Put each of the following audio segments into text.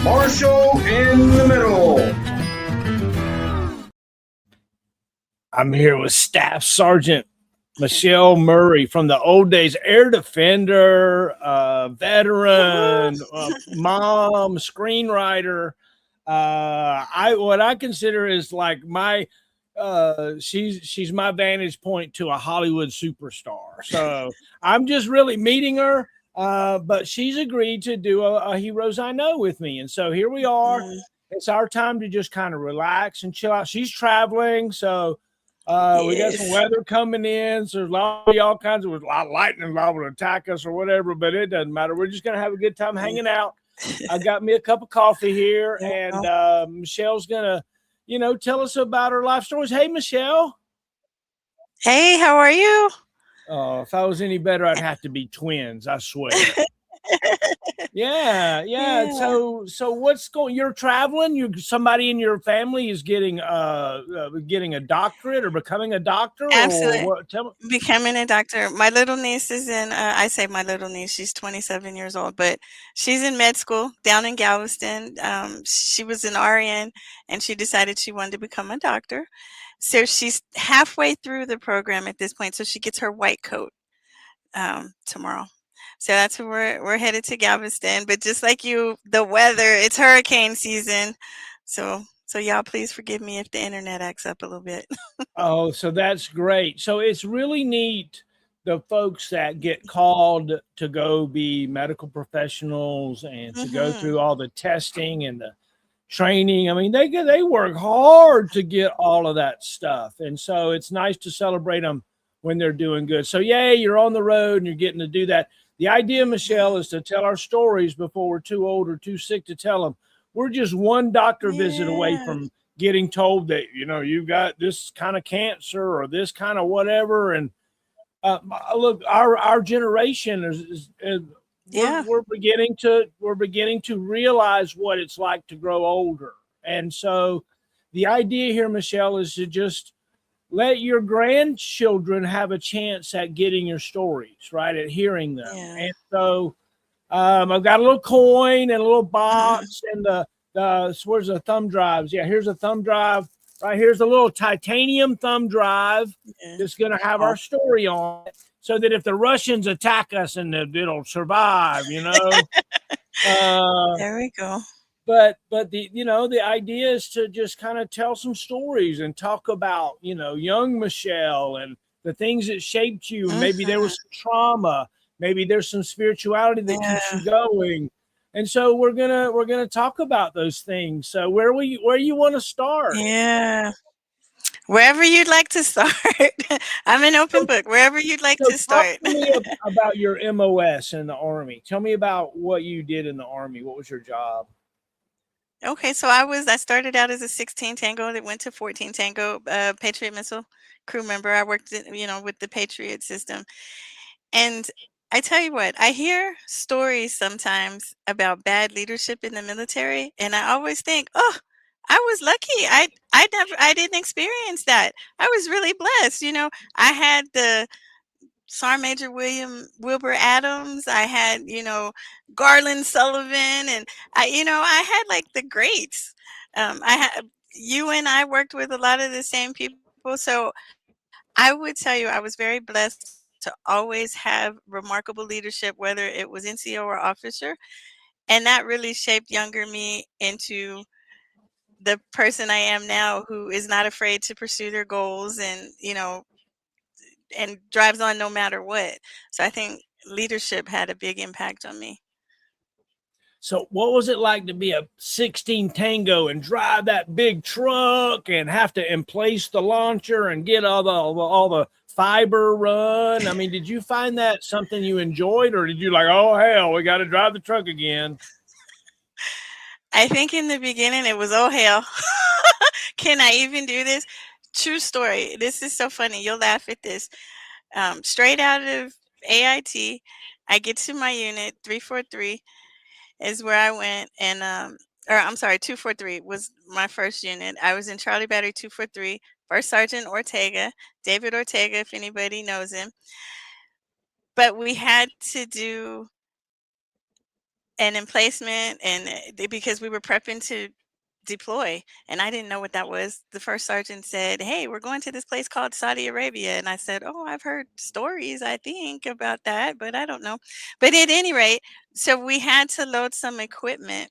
Marshall in the middle. I'm here with Staff Sergeant Michelle Murray from the old days, air defender, veteran, mom, screenwriter. What I consider is like my she's my vantage point to a Hollywood superstar. So I'm just really meeting her. But she's agreed to do a Heroes I Know with me. And so here we are. It's our time to just kind of relax and chill out. She's traveling, so we got some weather coming in, so there's all kinds of lightning liable to attack us or whatever, but it doesn't matter. We're just gonna have a good time hanging out. I got me a cup of coffee here, and Michelle's gonna, tell us about her life stories. Hey, Michelle. Hey, how are you? Oh, if I was any better, I'd have to be twins. I swear. Yeah. So what's going? You're traveling. Somebody in your family is getting a doctorate or becoming a doctor. Absolutely. Or what? Tell me. Becoming a doctor. My little niece is in. I say my little niece. She's 27 years old, but she's in med school down in Galveston. She was an RN, and she decided she wanted to become a doctor. So she's halfway through the program at this point. So she gets her white coat tomorrow. So that's where we're headed, to Galveston. But just like you, the weather, it's hurricane season. So y'all please forgive me if the internet acts up a little bit. Oh, so that's great. So it's really neat, the folks that get called to go be medical professionals and to go through all the testing and the training. I mean, they work hard to get all of that stuff. And so it's nice to celebrate them when they're doing good. So yay, you're on the road and you're getting to do that. The idea, Michelle, is to tell our stories before we're too old or too sick to tell them. We're just one doctor visit away from getting told that, you've got this kind of cancer or this kind of whatever. And look, our generation we're beginning to realize what it's like to grow older. And so the idea here, Michelle, is to just let your grandchildren have a chance at getting your stories, right? At hearing them. Yeah. And so I've got a little coin and a little box and where's the thumb drives? Yeah, here's a thumb drive. Right here's a little titanium thumb drive that's going to have our story on it, so that if the Russians attack us, and it'll survive, There we go. But the idea is to just kind of tell some stories and talk about, young Michelle and the things that shaped you. Maybe there was some trauma, maybe there's some spirituality that keeps you going. And so we're gonna talk about those things. So where you want to start? Yeah. Wherever you'd like to start. I'm an open book. Wherever you'd like to start. Talk to me about your MOS in the Army. Tell me about what you did in the Army. What was your job? Okay, so I started out as a 16 Tango that went to 14 Tango, Patriot missile crew member. I worked, with the Patriot system. And I tell you what, I hear stories sometimes about bad leadership in the military, and I always think, oh, I was lucky. I didn't experience that. I was really blessed. I had the Sergeant Major Wilbur Adams. I had, Garland Sullivan, and I had like the greats. I had you and I worked with a lot of the same people. So I would tell you I was very blessed to always have remarkable leadership, whether it was NCO or officer. And that really shaped younger me into the person I am now, who is not afraid to pursue their goals and drives on no matter what. So I think leadership had a big impact on me. So what was it like to be a 16 Tango and drive that big truck and have to emplace the launcher and get all the fiber run? I mean, did you find that something you enjoyed, or did you like, oh hell, we got to drive the truck again? I think in the beginning it was, oh hell, can I even do this? True story. This is so funny. You'll laugh at this. Straight out of AIT, I get to my unit 343 is where I went, and or I'm sorry, 243 was my first unit. I was in Charlie Battery 243, First Sergeant Ortega, David Ortega, if anybody knows him. But we had to do and emplacement, and because we were prepping to deploy, and I didn't know what that was. The first sergeant said, "Hey, we're going to this place called Saudi Arabia." And I said, "Oh, I've heard stories, I think, about that, but I don't know." But at any rate, so we had to load some equipment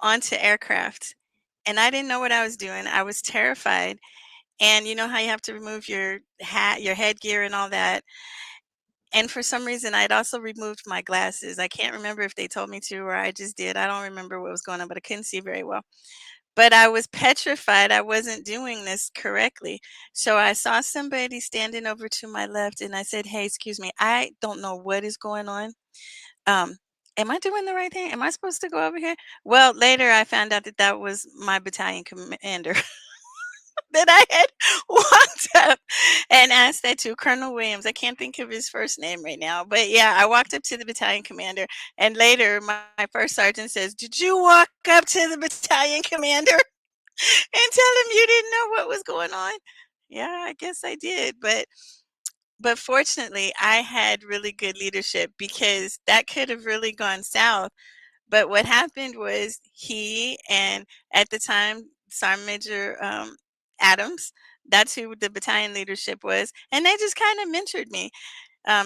onto aircraft, and I didn't know what I was doing. I was terrified. And you know how you have to remove your hat, your headgear, and all that. And for some reason, I'd also removed my glasses. I can't remember if they told me to or I just did. I don't remember what was going on, but I couldn't see very well. But I was petrified I wasn't doing this correctly. So I saw somebody standing over to my left and I said, "Hey, excuse me, I don't know what is going on. Um, am I doing the right thing? Am I supposed to go over here?" Well, later I found out that that was my battalion commander that I had walked up and asked that to, Colonel Williams. I can't think of his first name right now. But yeah, I walked up to the battalion commander. And later, my first sergeant says, "Did you walk up to the battalion commander and tell him you didn't know what was going on?" Yeah, I guess I did. But fortunately, I had really good leadership, because that could have really gone south. But what happened was, he and, at the time, Sergeant Major Adams, that's who the battalion leadership was, and they just kind of mentored me.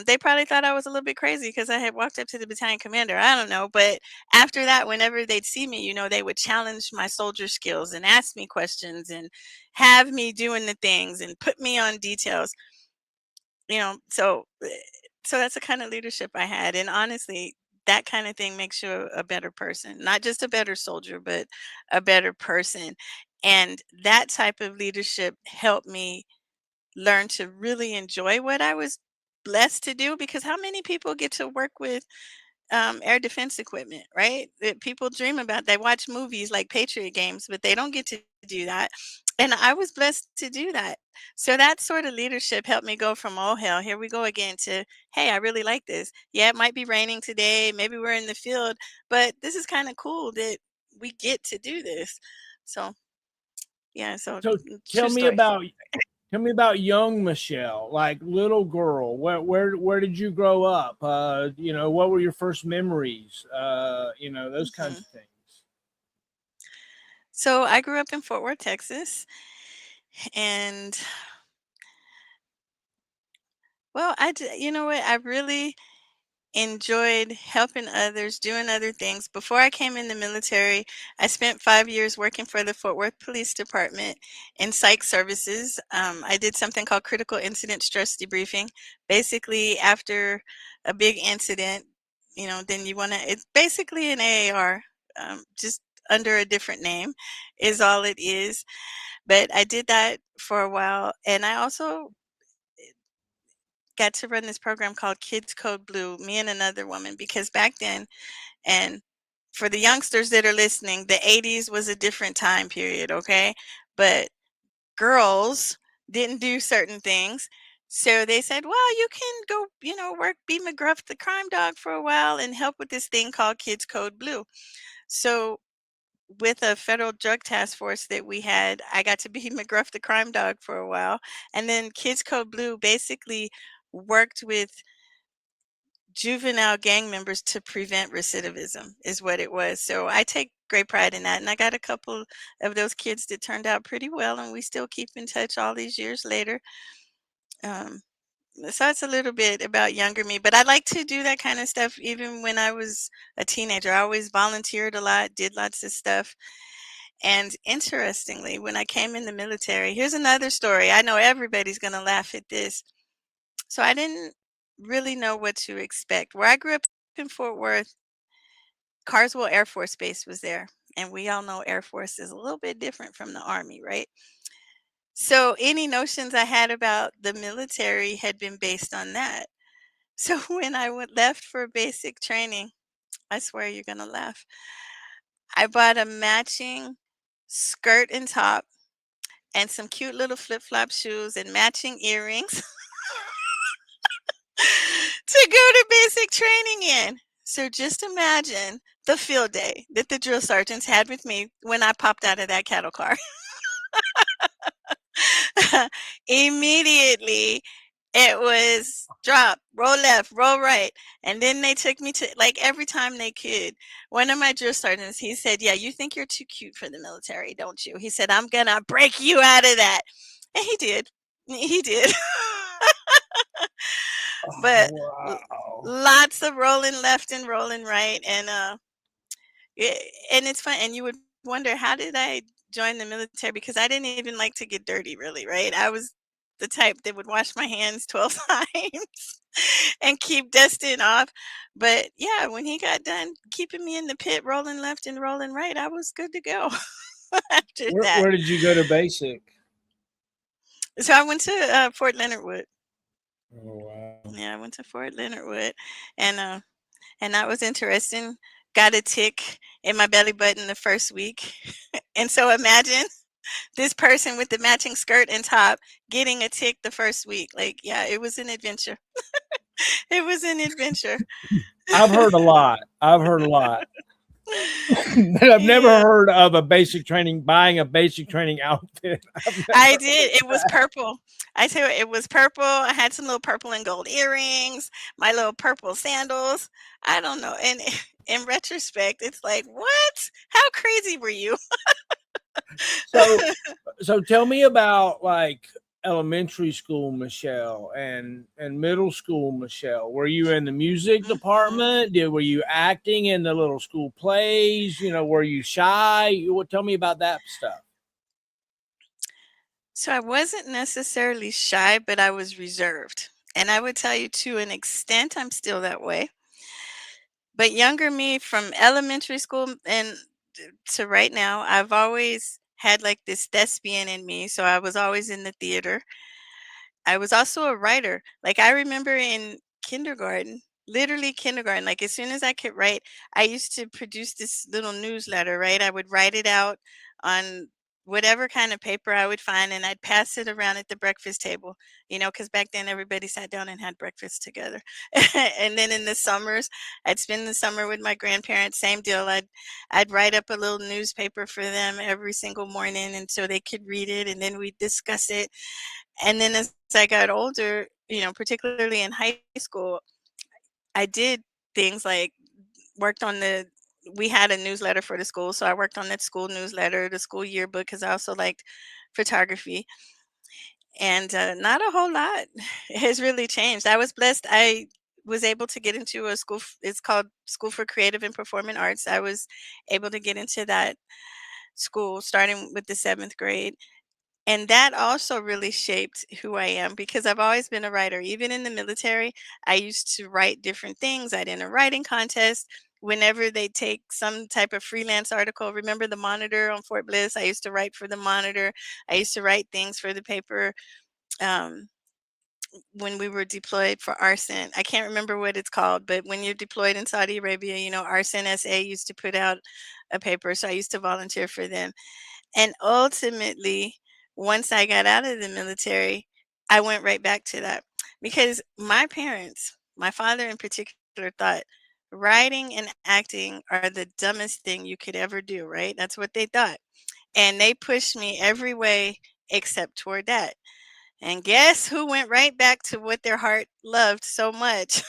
They probably thought I was a little bit crazy because I had walked up to the battalion commander. I don't know. But after that, whenever they'd see me, they would challenge my soldier skills and ask me questions and have me doing the things and put me on details. So that's the kind of leadership I had. And honestly, that kind of thing makes you a better person, not just a better soldier, but a better person. And that type of leadership helped me learn to really enjoy what I was blessed to do, because how many people get to work with air defense equipment, right? That people dream about. They watch movies like Patriot games, but they don't get to do that. And I was blessed to do that. So that sort of leadership helped me go from, "Oh, hell, here we go again," to, "Hey, I really like this. Yeah, it might be raining today. Maybe we're in the field, but this is kind of cool that we get to do this." So, yeah, so So true tell me story. about tell me about young Michelle, like little girl. Where did you grow up? What were your first memories? Those kinds Mhm. of things. So I grew up in Fort Worth, Texas. And, well, you know what? I really enjoyed helping others, doing other things. Before I came in the military, I spent 5 years working for the Fort Worth Police Department in psych services. I did something called critical incident stress debriefing. Basically, after a big incident, then you want to, it's basically an AAR, just under a different name is all it is. But I did that for a while. And I also got to run this program called Kids Code Blue, me and another woman, because back then, and for the youngsters that are listening, the 80s was a different time period, okay? But girls didn't do certain things. So they said, "Well, you can go, work, be McGruff the crime dog for a while and help with this thing called Kids Code Blue." So with a federal drug task force that we had, I got to be McGruff the crime dog for a while. And then Kids Code Blue basically worked with juvenile gang members to prevent recidivism, is what it was. So I take great pride in that. And I got a couple of those kids that turned out pretty well, and we still keep in touch all these years later. Um, so that's a little bit about younger me, but I like to do that kind of stuff even when I was a teenager. I always volunteered a lot, did lots of stuff. And interestingly, when I came in the military, here's another story. I know everybody's going to laugh at this. So I didn't really know what to expect. Where I grew up in Fort Worth, Carswell Air Force Base was there. And we all know Air Force is a little bit different from the Army, right? So any notions I had about the military had been based on that. So when I left for basic training, I swear you're going to laugh. I bought a matching skirt and top and some cute little flip-flop shoes and matching earrings to go to basic training in. So just imagine the field day that the drill sergeants had with me when I popped out of that cattle car. Immediately, It was drop, roll left, roll right. And then they took me to, like, every time they could. One of my drill sergeants, he said, "Yeah, you think you're too cute for the military, don't you?" He said, "I'm gonna break you out of that." And he did. He did. Oh, But wow. lots of rolling left and rolling right. And and it's fun. And you would wonder, how did I join the military? Because I didn't even like to get dirty, really, right? I was the type that would wash my hands 12 times and keep dusting off. But yeah, when he got done keeping me in the pit, rolling left and rolling right, I was good to go after that. Where did you go to basic? So I went to Fort Leonard Wood. Oh, wow. Yeah, I went to Fort Leonard Wood, and that was interesting. Got a tick in my belly button the first week, and so imagine this person with the matching skirt and top getting a tick the first week. Like, yeah, it was an adventure. It was an adventure. I've heard a lot. I've heard a lot. But I've never Yeah, heard of a basic training buying a basic training outfit. I've I never did. It was purple. I tell you, it was purple. I had some little purple and gold earrings, my little purple sandals. I don't know. And in retrospect, it's like, what? How crazy were you? so so tell me about like elementary school Michelle and middle school Michelle. Were you in the music Mhm. department? Were you acting in the little school plays? Were you shy? Tell me about that stuff. So I wasn't necessarily shy, but I was reserved. And I would tell you, to an extent, I'm still that way. But younger me, from elementary school and to right now, I've always had like this thespian in me. So I was always in the theater. I was also a writer. Like, I remember in kindergarten, literally kindergarten, like as soon as I could write, I used to produce this little newsletter, right? I would write it out on whatever kind of paper I would find, and I'd pass it around at the breakfast table, because back then everybody sat down and had breakfast together. And then in the summers, I'd spend the summer with my grandparents, same deal. I'd write up a little newspaper for them every single morning, and so they could read it, and then we'd discuss it. And then as I got older, particularly in high school, I did things like worked on we had a newsletter for the school. So I worked on that school newsletter, the school yearbook, because I also liked photography. And not a whole lot has really changed. I was blessed. I was able to get into a school, it's called School for Creative and Performing Arts. I was able to get into that school starting with the seventh grade. And that also really shaped who I am, because I've always been a writer. Even in the military, I used to write different things. I'd enter writing contests. Whenever they take some type of freelance article, remember the Monitor on Fort Bliss? I used to write for the Monitor. I used to write things for the paper. Um, when we were deployed for arson, I can't remember what it's called, but when you're deployed in Saudi Arabia, Arson SA used to put out a paper. So I used to volunteer for them. And ultimately, once I got out of the military, I went right back to that, because my parents, my father in particular, thought writing and acting are the dumbest thing you could ever do, right? That's what they thought. And they pushed me every way except toward that. And guess who went right back to what their heart loved so much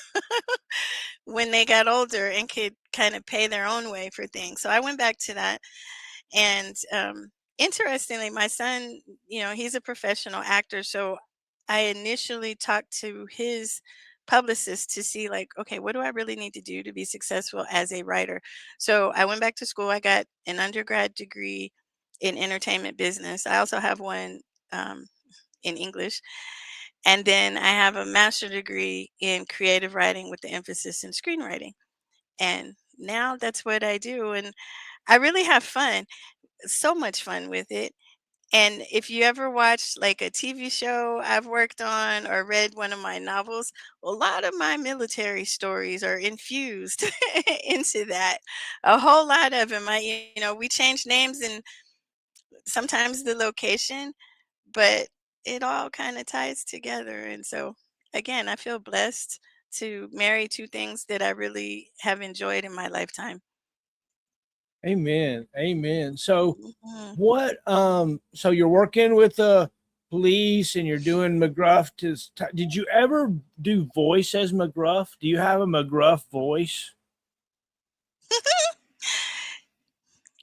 when they got older and could kind of pay their own way for things? So I went back to that. And interestingly, my son, he's a professional actor. So I initially talked to his publicist to see, like, okay, what do I really need to do to be successful as a writer? So I went back to school. I got an undergrad degree in entertainment business. I also have one in English. And then I have a master's degree in creative writing with the emphasis in screenwriting. And now that's what I do. And I really have fun, so much fun with it. And if you ever watched like a TV show I've worked on or read one of my novels, a lot of my military stories are infused into that. A whole lot of them. We change names and sometimes the location, but it all kind of ties together. And so, again, I feel blessed to marry two things that I really have enjoyed in my lifetime. Amen. Amen. So Mhm. what so you're working with the police and you're doing McGruff. Did you ever do voice as McGruff? Do you have a McGruff voice?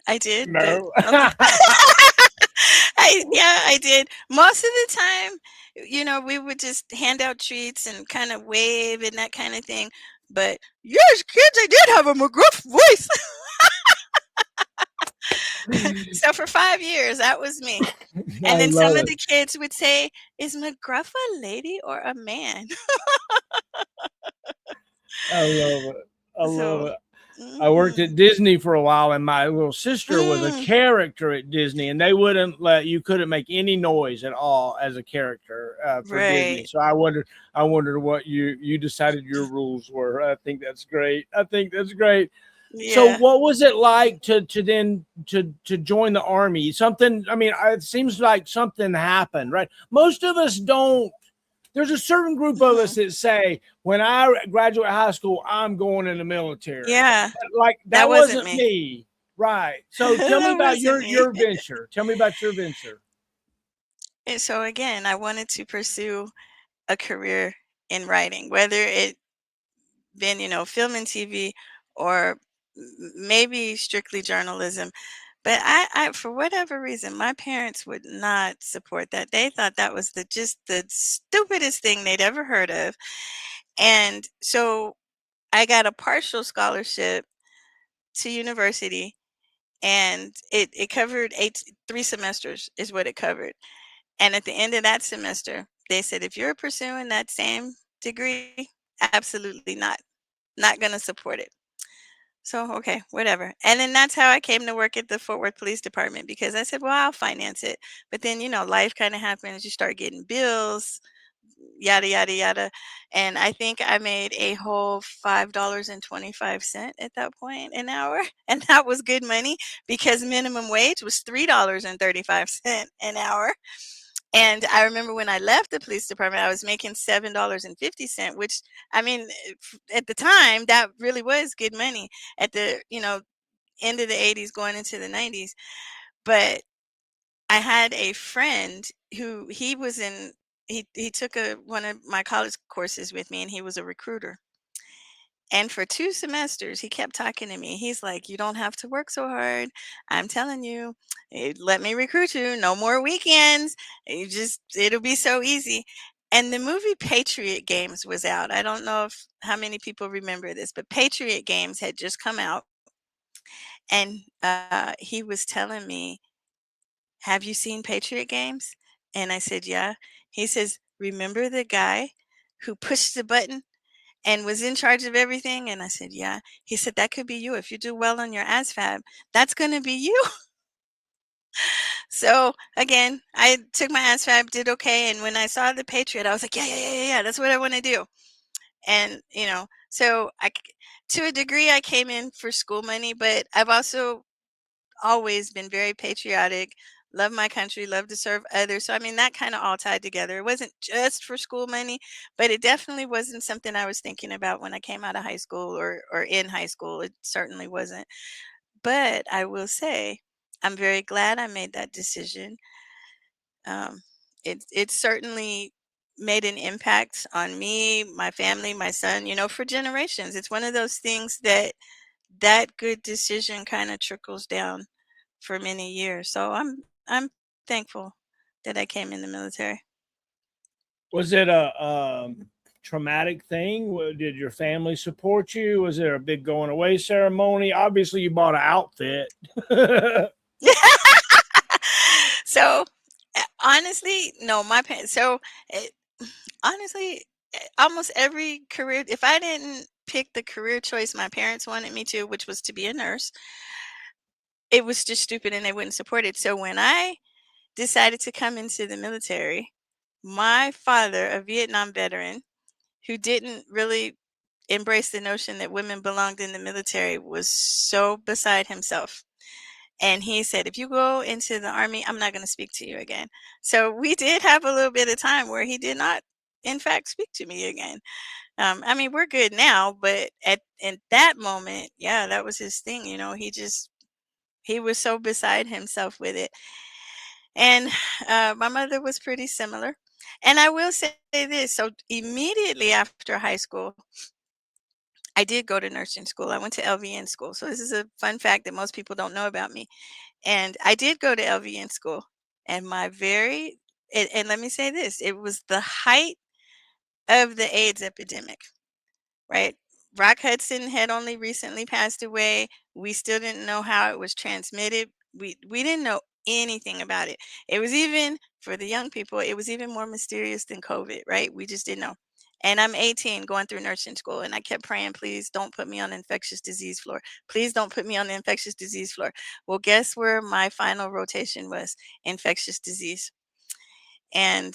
I did, but No. okay. I did. Most of the time, we would just hand out treats and kind of wave and that kind of thing. But yes, kids, I did have a McGruff voice. So for 5 years, that was me. And I then some love of it. the kids would say, "Is McGruff a lady or a man?" I love it. I love So, it. I worked mhm. at Disney for a while, and my little sister was a Mm, character at Disney, and they wouldn't let you couldn't make any noise at all as a character for Disney. right. So I wondered what you decided your rules were. I think that's great. I think that's great. So Yeah. what was it like to then to join the army? Something, I mean, it seems like something happened, right? Most of us don't. There's a certain group of us Mhm. that say, when I graduate high school, I'm going in the military. Yeah. But like That that wasn't wasn't me. me. Right. So tell me That about wasn't your me. your venture. Tell me about your venture. And so again, I wanted to pursue a career in writing, whether it been, film and TV or maybe strictly journalism. But for whatever reason, my parents would not support that. They thought that was just the stupidest thing they'd ever heard of. And so I got a partial scholarship to university, and it covered 3 semesters is what it covered. And at the end of that semester, they said, if you're pursuing that same degree, absolutely not going to support it. So, okay, whatever. And then that's how I came to work at the Fort Worth Police Department, because I said, well, I'll finance it. But then, life kind of happens. You start getting bills, yada, yada, yada. And I think I made a whole $5.25 at that point an hour. And that was good money because minimum wage was $3.35 an hour. And I remember when I left the police department, I was making $7.50, which, I mean, at the time, that really was good money at the, end of the 80s going into the 90s. But I had a friend who he took one of my college courses with me, and he was a recruiter. And for 2 semesters, he kept talking to me. He's like, "You don't have to work so hard. I'm telling you, let me recruit you. No more weekends. It'll be so easy." And the movie Patriot Games was out. I don't know if how many people remember this, but Patriot Games had just come out. And he was telling me, "Have you seen Patriot Games?" And I said, "Yeah." He says, "Remember the guy who pushed the button and was in charge of everything?" And I said, "Yeah." He said, "That could be you. If you do well on your ASVAB, that's going to be you." So again, I took my ASVAB, did okay. And when I saw the Patriot, I was like, yeah, yeah, yeah, yeah, yeah, that's what I want to do. And, so to a degree, I came in for school money, but I've also always been very patriotic, love my country, love to serve others. So, I mean, that kind of all tied together. It wasn't just for school money, but it definitely wasn't something I was thinking about when I came out of high school or in high school. It certainly wasn't. But I will say, I'm very glad I made that decision. Um, it certainly made an impact on me, my family, my son, for generations. It's one of those things that good decision kind of trickles down for many years. So I'm thankful that I came in the military. Was it a traumatic thing? Did your family support you? Was there a big going away ceremony? Obviously, you bought an outfit. So honestly, no, my parents. So eh, honestly, almost every career, if I didn't pick the career choice my parents wanted me to, which was to be a nurse, it was just stupid and they wouldn't support it. So when I decided to come into the military, my father, a Vietnam veteran who didn't really embrace the notion that women belonged in the military, was so beside himself. And he said, "If you go into the army, I'm not going to speak to you again." So we did have a little bit of time where he did not, in fact, speak to me again. I mean, we're good now, but at that moment, yeah, that was his thing. He was so beside himself with it. And my mother was pretty similar. And I will say this, so immediately after high school, I did go to nursing school. I went to LVN school. So this is a fun fact that most people don't know about me. And I did go to LVN school. And and let me say this, it was the height of the AIDS epidemic, right? Rock Hudson had only recently passed away. We still didn't know how it was transmitted. We didn't know anything about it. It was even for the young people, it was even more mysterious than COVID, right? We just didn't know. And I'm 18 going through nursing school, and I kept praying, please don't put me on the infectious disease floor. Please don't put me on the infectious disease floor. Well, guess where my final rotation was? Infectious disease. And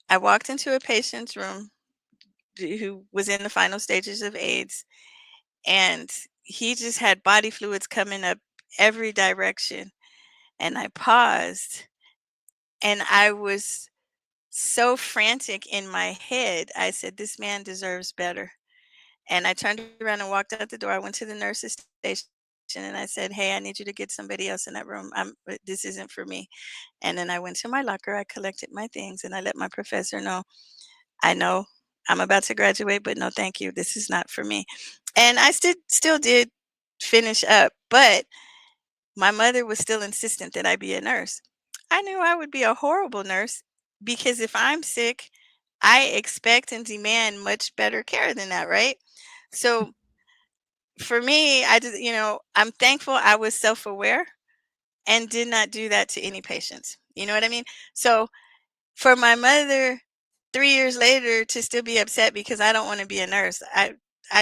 I walked into a patient's room who was in the final stages of AIDS, and he just had body fluids coming up every direction. And I paused, and I was so frantic in my head. I said, this man deserves better. And I turned around and walked out the door. I went to the nurse's station and I said, hey, I need you to get somebody else in that room. This isn't for me. And then I went to my locker. I collected my things and I let my professor know, I know I'm about to graduate, but no, thank you. This is not for me. And I still did finish up, but my mother was still insistent that I be a nurse. I knew I would be a horrible nurse because if I'm sick, I expect and demand much better care than that, right? So for me, I just, I'm thankful I was self aware and did not do that to any patients. You know what I mean? So for my mother 3 years later to still be upset because I don't want to be a nurse, I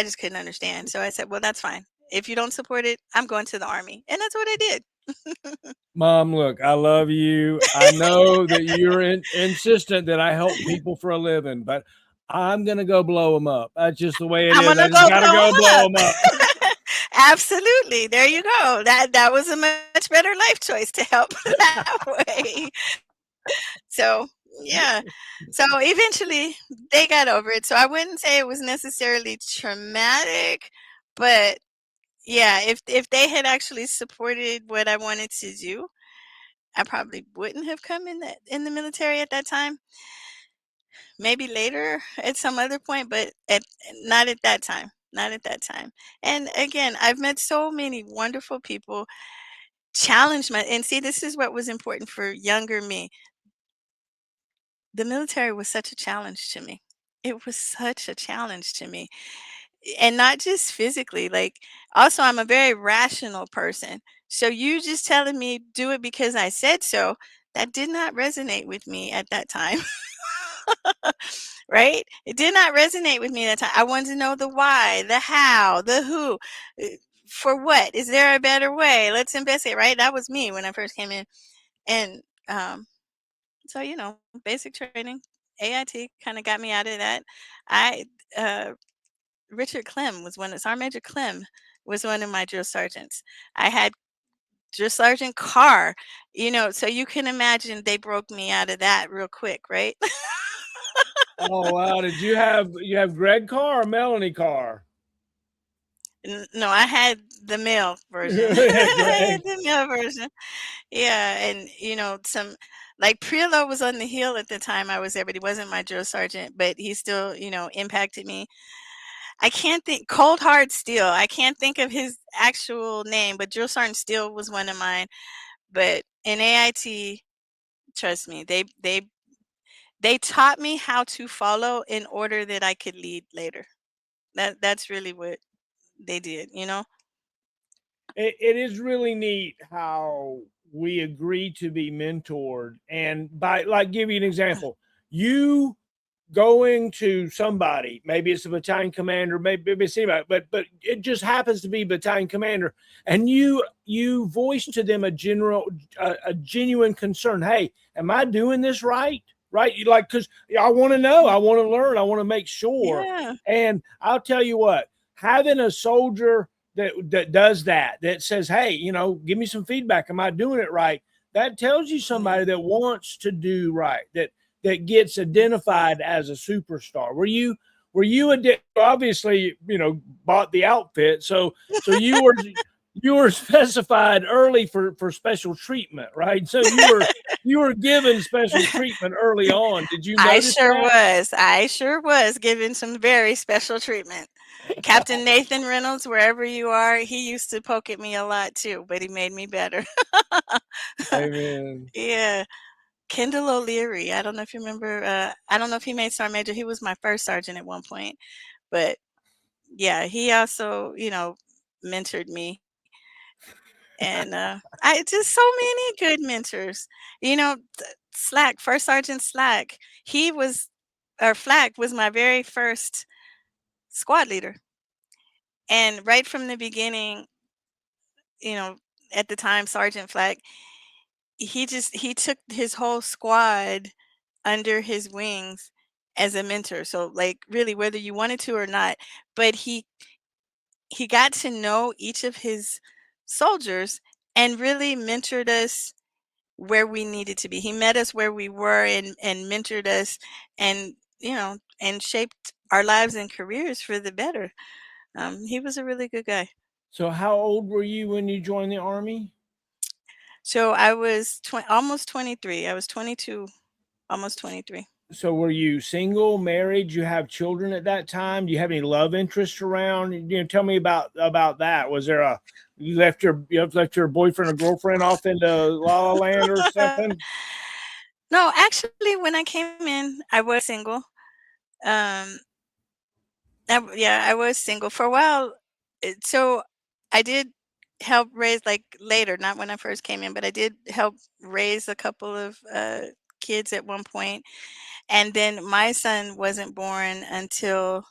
just couldn't understand. So I said, well, that's fine. If you don't support it, I'm going to the Army. And that's what I did. Mom, look, I love you. I know that you're insistent that I help people for a living, but I'm going to go blow them up. That's just the way it I'm is. gonna I just go got to blow go them blow up. them up. Absolutely. There you go. That was a much better life choice to help that way. So yeah. So eventually they got over it. So I wouldn't say it was necessarily traumatic, but yeah, if they had actually supported what I wanted to do, I probably wouldn't have come in the military at that time. Maybe later at some other point, but not at that time. Not at that time. And again, I've met so many wonderful people, challenge my and see this is what was important for younger me. The military was such a challenge to me. It was such a challenge to me. And not just physically, like also I'm a very rational person. So you just telling me do it because I said so, that did not resonate with me at that time. Right? It did not resonate with me that time. I wanted to know the why, the how, the who, uh, for what? Is there a better way? Let's investigate, right? That was me when I first came in. And so, basic training, AIT kind of got me out of that. I, uh, Richard Clem was Sergeant Major Clem was one of my drill sergeants. I had Drill Sergeant Carr, so you can imagine they broke me out of that real quick, right? Oh, wow. Did you have Greg Carr or Melanie Carr? No, I had the male version. Yeah, I had Greg. the male version. Yeah, and some like Prilo was on the hill at the time I was there, but he wasn't my drill sergeant, but he still, impacted me. I can't think Cold Hard Steel. I can't think of his actual name, but Drill Sergeant Steel was one of mine. But in AIT, trust me, they taught me how to follow in order that I could lead later. That's really what they did. It is really neat how we agree to be mentored. And by, like, give you an example, you going to somebody, maybe it's a battalion commander, maybe it's anybody, but it just happens to be battalion commander, and you voice to them a genuine concern. Hey, am I doing this right? Right? You like, because I want to know, I want to learn, I want to make sure. Yeah. And I'll tell you what, having a soldier that does that says, hey, give me some feedback. Am I doing it right? That tells you Oh, yeah. somebody that wants to do right, that gets identified as a superstar. Were you obviously, bought the outfit. So you you were specified early for special treatment, right? So you were given special treatment early on. Did you I notice sure that? was. I sure was given some very special treatment. Captain Nathan Reynolds, wherever you are, he used to poke at me a lot too, but he made me better. Amen. Yeah. Kendall O'Leary. I don't know if you remember. I don't know if he made Sergeant Major. He was my first sergeant at one point, but yeah, he also, mentored me, and I just so many good mentors. Slack, First Sergeant Slack. He was, or Flack was my very first squad leader, and right from the beginning, you know, at the time, Sergeant Flack, he took his whole squad under his wings as a mentor. So like really whether you wanted to or not, but he got to know each of his soldiers and really mentored us where we needed to be. He met us where we were and mentored us and and shaped our lives and careers for the better. He was a really good guy. So how old were you when you joined the army? So I was almost 23. I was 22, almost 23. So were you single, married? You have children at that time? Do you have any love interests around? Tell me about that. Was there a you left your boyfriend or girlfriend off into La La Land or something? No, actually, when I came in, I was single. Um, yeah, I was single for a while. So I did help raise, like later, not when I first came in, but I did help raise a couple of kids at one point. And then my son wasn't born until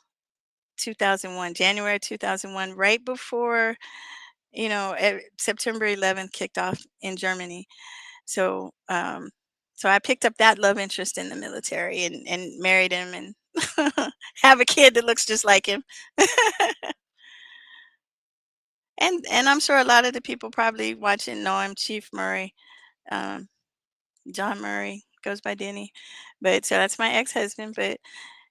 2001, January 2001, right before, September 11th kicked off in Germany. So, so I picked up that love interest in the military and married him and have a kid that looks just like him. And I'm sure a lot of the people probably watching know him, Chief Murray, um, John Murray goes by Denny, but so that's my ex-husband. But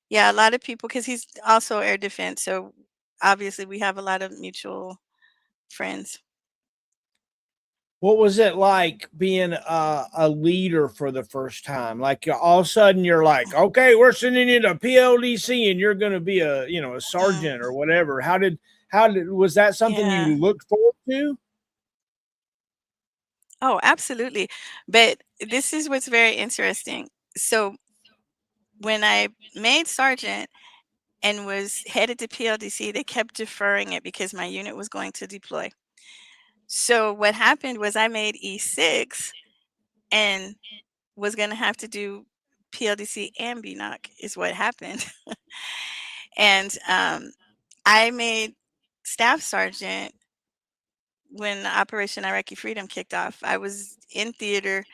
yeah, a lot of people because he's also air defense, so obviously we have a lot of mutual friends. What was it like being a leader for the first time? Like all of a sudden you're like, okay, we're sending you to PLDC and you're going to be a Mm, sergeant or whatever. Was that something yeah. you looked forward to? Oh, absolutely. But this is what's very interesting. So when I made sergeant and was headed to PLDC, they kept deferring it because my unit was going to deploy. So what happened was I made E6 and was going to have to do PLDC and BNOC is what happened. And I made staff sergeant when Operation Iraqi Freedom kicked off. I was in theater.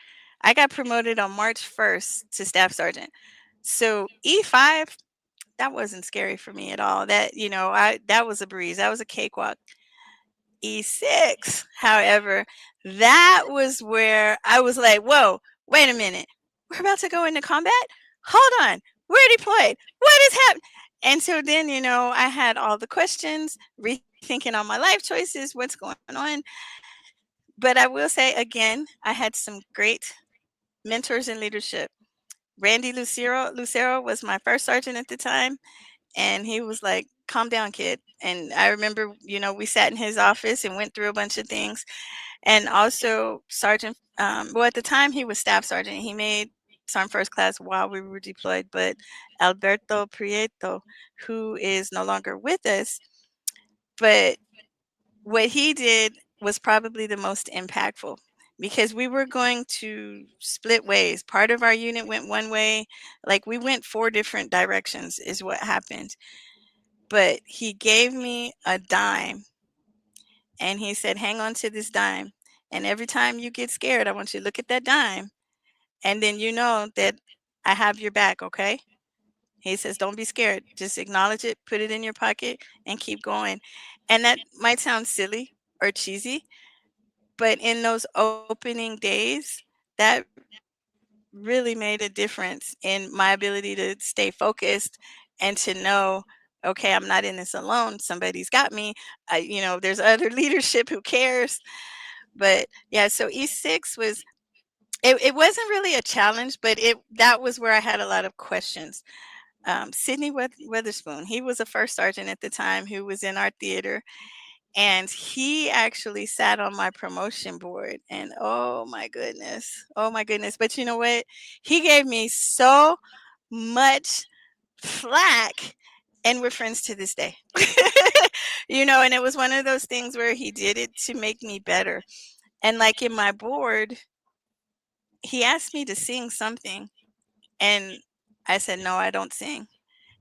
I got promoted on March 1st to staff sergeant. So E5, that wasn't scary for me at all. That was a breeze. That was a cakewalk. E6, however, that was where I was like, whoa, wait a minute. We're about to go into combat? Hold on. We're deployed. What is happening? And so then, I had all the questions, rethinking all my life choices, what's going on. But I will say again, I had some great mentors in leadership. Randy Lucero was my first sergeant at the time, and he was like, "Calm down, kid." And I remember, we sat in his office and went through a bunch of things. And also Sergeant, well, at the time he was staff sergeant. He made Sergeant First Class while we were deployed, but Alberto Prieto, who is no longer with us, but what he did was probably the most impactful because we were going to split ways. Part of our unit went one way, like we went four different directions, is what happened. But he gave me a dime and he said, hang on to this dime. And every time you get scared, I want you to look at that dime and then you know that I have your back, okay? He says, don't be scared. Just acknowledge it, put it in your pocket, and keep going. And that might sound silly or cheesy, but in those opening days, that really made a difference in my ability to stay focused and to know okay, I'm not in this alone. Somebody's got me. There's other leadership who cares. But yeah, so E6 was, it wasn't really a challenge, but that was where I had a lot of questions. Sidney Witherspoon, he was a first sergeant at the time who was in our theater, and he actually sat on my promotion board. And oh my goodness. But you know what? He gave me so much flack, and we're friends to this day. And it was one of those things where he did it to make me better. And like in my board, he asked me to sing something, and I said, no, I don't sing.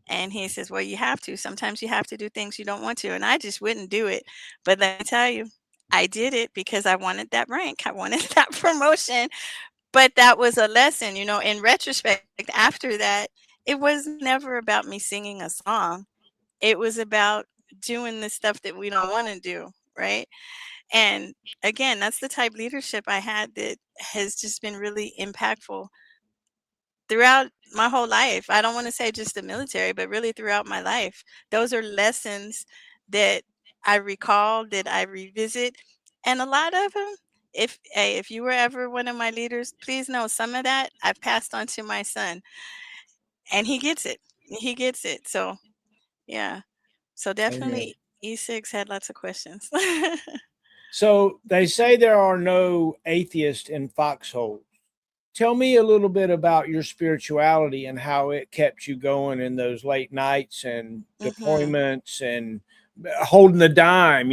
And he says, well, you have to. Sometimes you have to do things you don't want to. And I just wouldn't do it. But let me tell you, I did it because I wanted that rank. I wanted that promotion. But that was a lesson, in retrospect, after that, it was never about me singing a song. It was about doing the stuff that we don't want to do. Right. And again, that's the type leadership I had that has just been really impactful throughout my whole life. I don't want to say just the military, but really throughout my life. Those are lessons that I recall, that I revisit, and a lot of them. If you were ever one of my leaders, please know some of that I've passed on to my son, and he gets it. He gets it. So yeah. So Amen. definitely E6 had lots of questions. So they say there are no atheists in foxholes. Tell me a little bit about your spirituality and how it kept you going in those late nights and Mhm. deployments and holding the dime,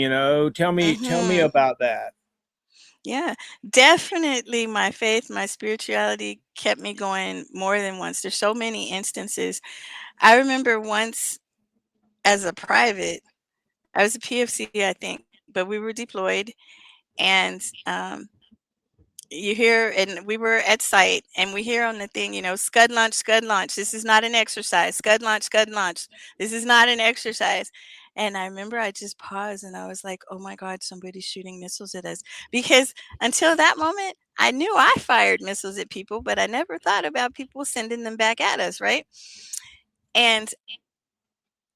tell me Mhm. about that. Yeah, definitely my faith, my spirituality kept me going more than once. There's so many instances. I remember once as a private, I was a PFC, I think, but we were deployed, and you hear, and we were at site, and we hear on the thing, scud launch, scud launch. This is not an exercise. Scud launch, scud launch. This is not an exercise. And I remember I just paused and I was like, oh my God, somebody's shooting missiles at us. Because until that moment, I knew I fired missiles at people, but I never thought about people sending them back at us, right? And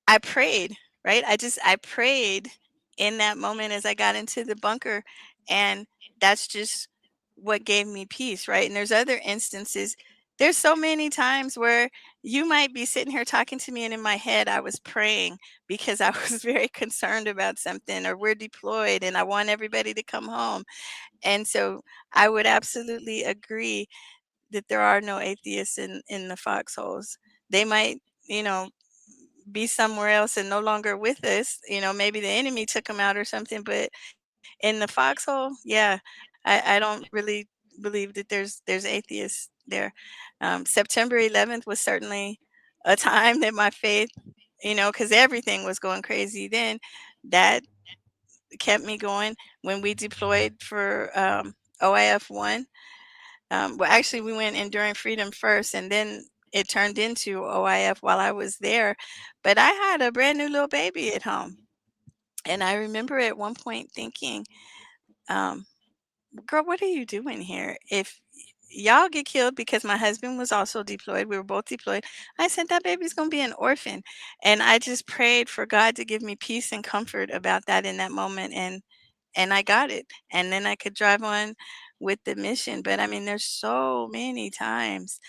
I prayed, right? I prayed in that moment as I got into the bunker, and that's just what gave me peace, right? And there's other instances. There's so many times where you might be sitting here talking to me, and in my head I was praying because I was very concerned about something, or we're deployed and I want everybody to come home. And so I would absolutely agree that there are no atheists in the foxholes. They might, you know, be somewhere else and no longer with us. Maybe the enemy took them out or something. But in the foxhole, yeah, I don't really believe that there's atheists there. September 11th was certainly a time that my faith, because everything was going crazy then, that kept me going. When we deployed for OIF 1, well, actually, we went Enduring Freedom first, and then it turned into OIF while I was there. But I had a brand new little baby at home. And I remember at one point thinking, um, girl, what are you doing here? If y'all get killed, because my husband was also deployed, we were both deployed. I said, that baby's going to be an orphan. And I just prayed for God to give me peace and comfort about that in that moment. And I got it. And then I could drive on with the mission. But I mean, there's so many times,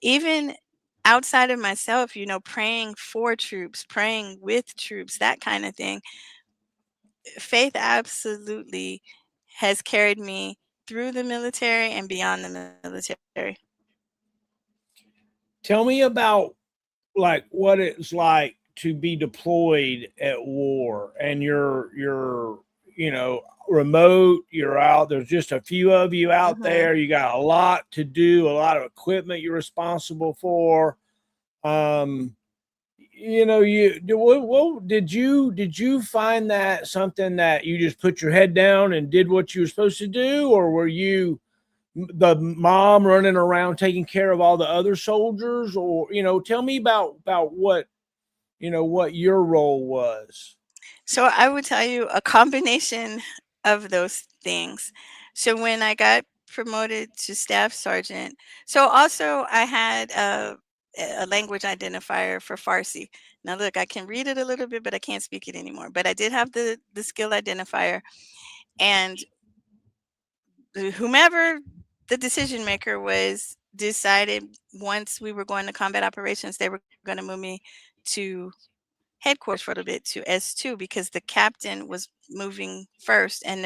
even outside of myself, praying for troops, praying with troops, that kind of thing. Faith absolutely has carried me through the military and beyond the military. Tell me about like what it's like to be deployed at war and you're remote, you're out, there's just a few of you out Hmm. there, you got a lot to do, a lot of equipment you're responsible for. um what did you find that something that you just put your head down and did what you were supposed to do, or were you the mom running around taking care of all the other soldiers? Or tell me about what your role was. So I would tell you a combination of those things. So when I got promoted to staff sergeant, so also I had a language identifier for Farsi. Now look, I can read it a little bit, but I can't speak it anymore. But I did have the skill identifier, and whomever the decision maker was decided once we were going to combat operations, they were going to move me to headquarters for a little bit to S2 because the captain was moving first and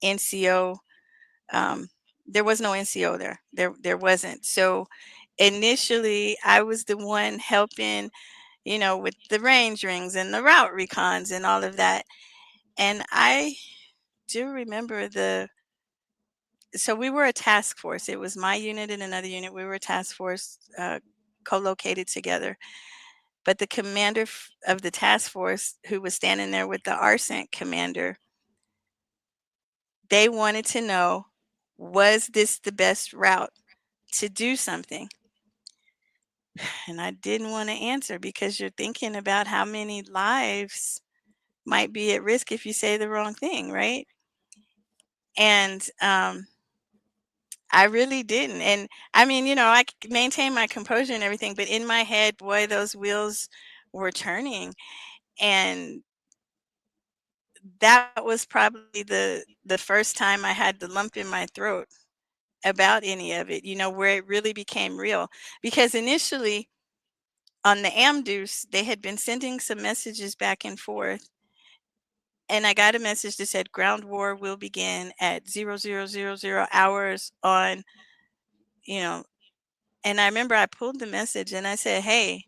NCO um, there was no NCO there. There wasn't. So initially I was the one helping, with the range rings and the route recons and all of that. And I do remember so we were a task force. It was my unit and another unit. We were a task force co-located together. But the commander of the task force, who was standing there with the arson commander, they wanted to know, was this the best route to do something? And I didn't want to answer because you're thinking about how many lives might be at risk if you say the wrong thing, right? And I really didn't. And I mean, I maintained my composure and everything, but in my head, boy, those wheels were turning. And that was probably the first time I had the lump in my throat about any of it, where it really became real. Because initially on the Amduce, they had been sending some messages back and forth. And I got a message that said ground war will begin at 0000 hours on, you know, and I remember I pulled the message and I said, hey,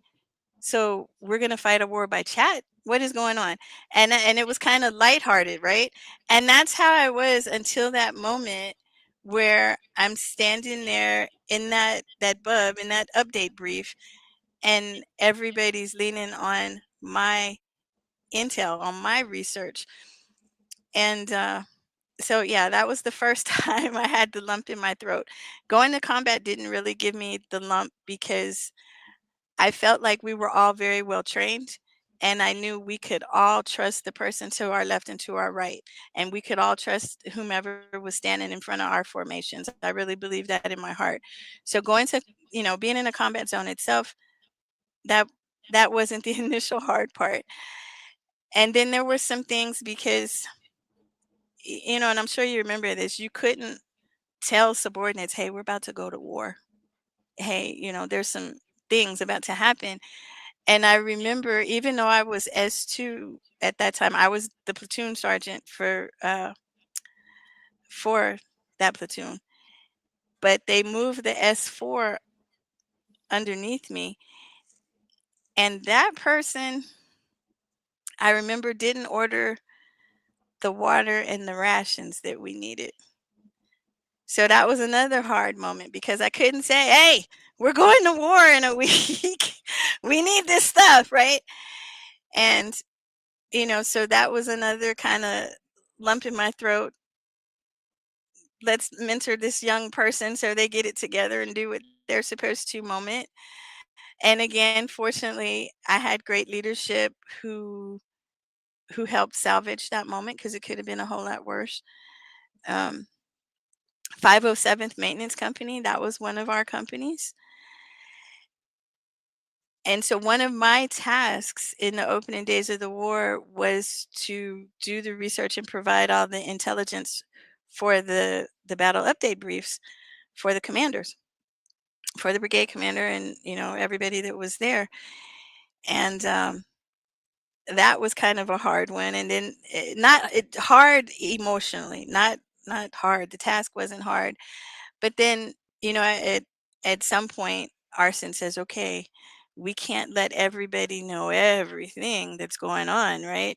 so we're going to fight a war by chat. What is going on? And it was kind of lighthearted, right? And that's how I was until that moment where I'm standing there in that bub, in that update brief, and everybody's leaning on my intel, on my research. And so, yeah, that was the first time I had the lump in my throat. Going to combat didn't really give me the lump because I felt like we were all very well trained. And I knew we could all trust the person to our left and to our right. And we could all trust whomever was standing in front of our formations. I really believe that in my heart. So going to, being in a combat zone itself, that that wasn't the initial hard part. And then there were some things because, and I'm sure you remember this, you couldn't tell subordinates, hey, we're about to go to war. Hey, there's some things about to happen. And I remember, even though I was S2 at that time, I was the platoon sergeant for that platoon. But they moved the S4 underneath me. And that person, I remember, didn't order the water and the rations that we needed. So that was another hard moment because I couldn't say, hey, we're going to war in a week. We need this stuff, right? And, so that was another kind of lump in my throat. Let's mentor this young person so they get it together and do what they're supposed to moment. And again, fortunately, I had great leadership who helped salvage that moment because it could have been a whole lot worse. 507th Maintenance Company, that was one of our companies. And so one of my tasks in the opening days of the war was to do the research and provide all the intelligence for the battle update briefs for the commanders, for the brigade commander and, everybody that was there. And that was kind of a hard one. And then hard emotionally, not hard. The task wasn't hard. But then, at some point, Arson says, okay, we can't let everybody know everything that's going on, right?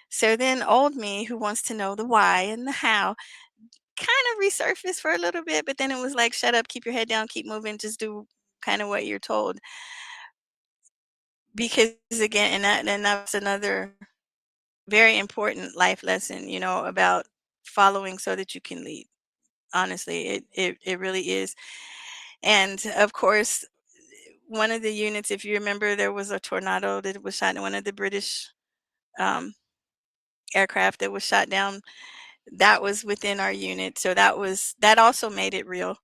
So then old me, who wants to know the why and the how, kind of resurfaced for a little bit, but then it was like, shut up, keep your head down, keep moving, just do kind of what you're told. Because again, and that's another very important life lesson, about following so that you can lead. Honestly, it really is. And of course, one of the units, if you remember, there was a tornado that was shot in one of the British um, aircraft that was shot down. That was within our unit. So that also made it real.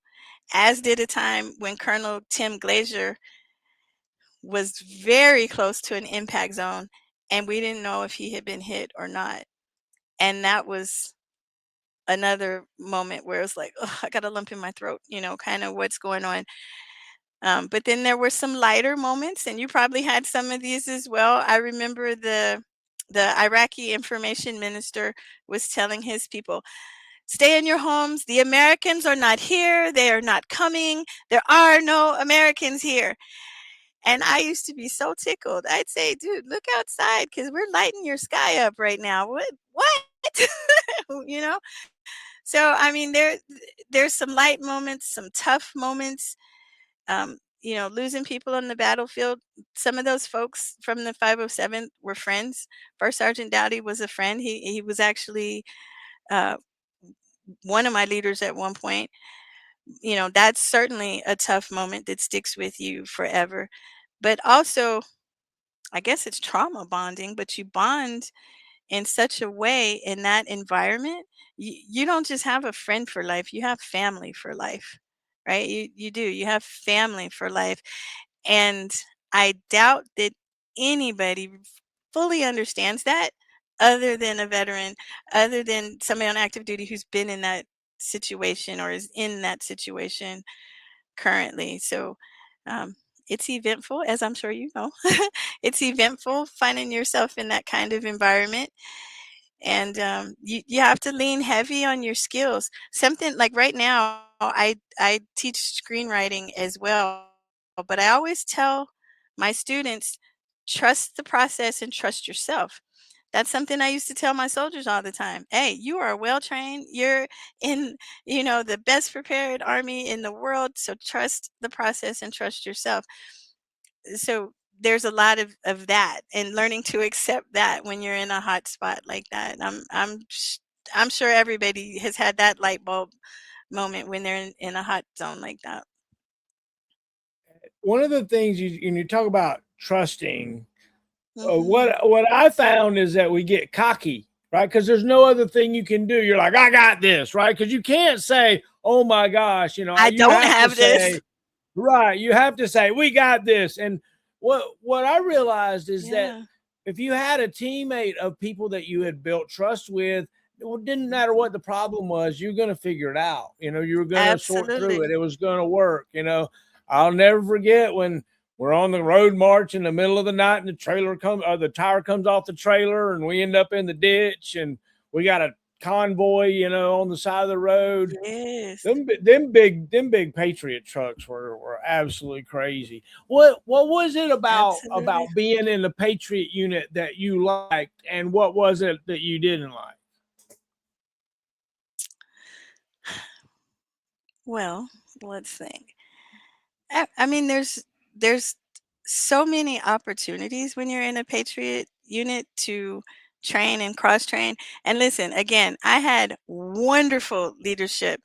As did a time when Colonel Tim Glazier was very close to an impact zone, and we didn't know if he had been hit or not. And that was another moment where it was like, "Ugh, I got a lump in my throat," kind of what's going on. But then there were some lighter moments, and you probably had some of these as well. I remember the Iraqi information minister was telling his people, "Stay in your homes. The Americans are not here. They are not coming. There are no Americans here." And I used to be so tickled. I'd say, "Dude, look outside because we're lighting your sky up right now. What?" you know? So I mean, there's some light moments, some tough moments. Losing people on the battlefield. Some of those folks from the 507th were friends. First Sergeant Dowdy was a friend. He was actually uh, one of my leaders at one point. That's certainly a tough moment that sticks with you forever. But also, I guess it's trauma bonding, but you bond in such a way in that environment. You don't just have a friend for life, you have family for life, right? You do. You have family for life. And I doubt that anybody fully understands that other than a veteran, other than somebody on active duty who's been in that situation or is in that situation currently. So um, it's eventful, as I'm sure you know. It's eventful finding yourself in that kind of environment. And you have to lean heavy on your skills. Something like right now, I teach screenwriting as well, but I always tell my students, trust the process and trust yourself. That's something I used to tell my soldiers all the time. Hey, you are well trained. You're in, the best prepared army in the world. So trust the process and trust yourself. So there's a lot of that, and learning to accept that when you're in a hot spot like that. I'm sure everybody has had that light bulb moment when they're in a hot zone like that. One of the things you talk about trusting, Mhm. what I found is that we get cocky, right? Because there's no other thing you can do. You're like, I got this, right? Because you can't say, oh my gosh, I you don't have to have this. say, right, you have to say, we got this. And what I realized is that Yeah, if you had a teammate of people that you had built trust with, it didn't matter what the problem was, you're going to figure it out. You were going to sort through it. absolutely. It was going to work. I'll never forget when we're on the road march in the middle of the night and the tire comes off the trailer and we end up in the ditch and we got a convoy, on the side of the road. Yes, Them big Patriot trucks were absolutely crazy. What was it absolutely. about being in the Patriot unit that you liked, and what was it that you didn't like? Well, let's think. I mean, there's so many opportunities when you're in a Patriot unit to train and cross train. And listen, again, I had wonderful leadership.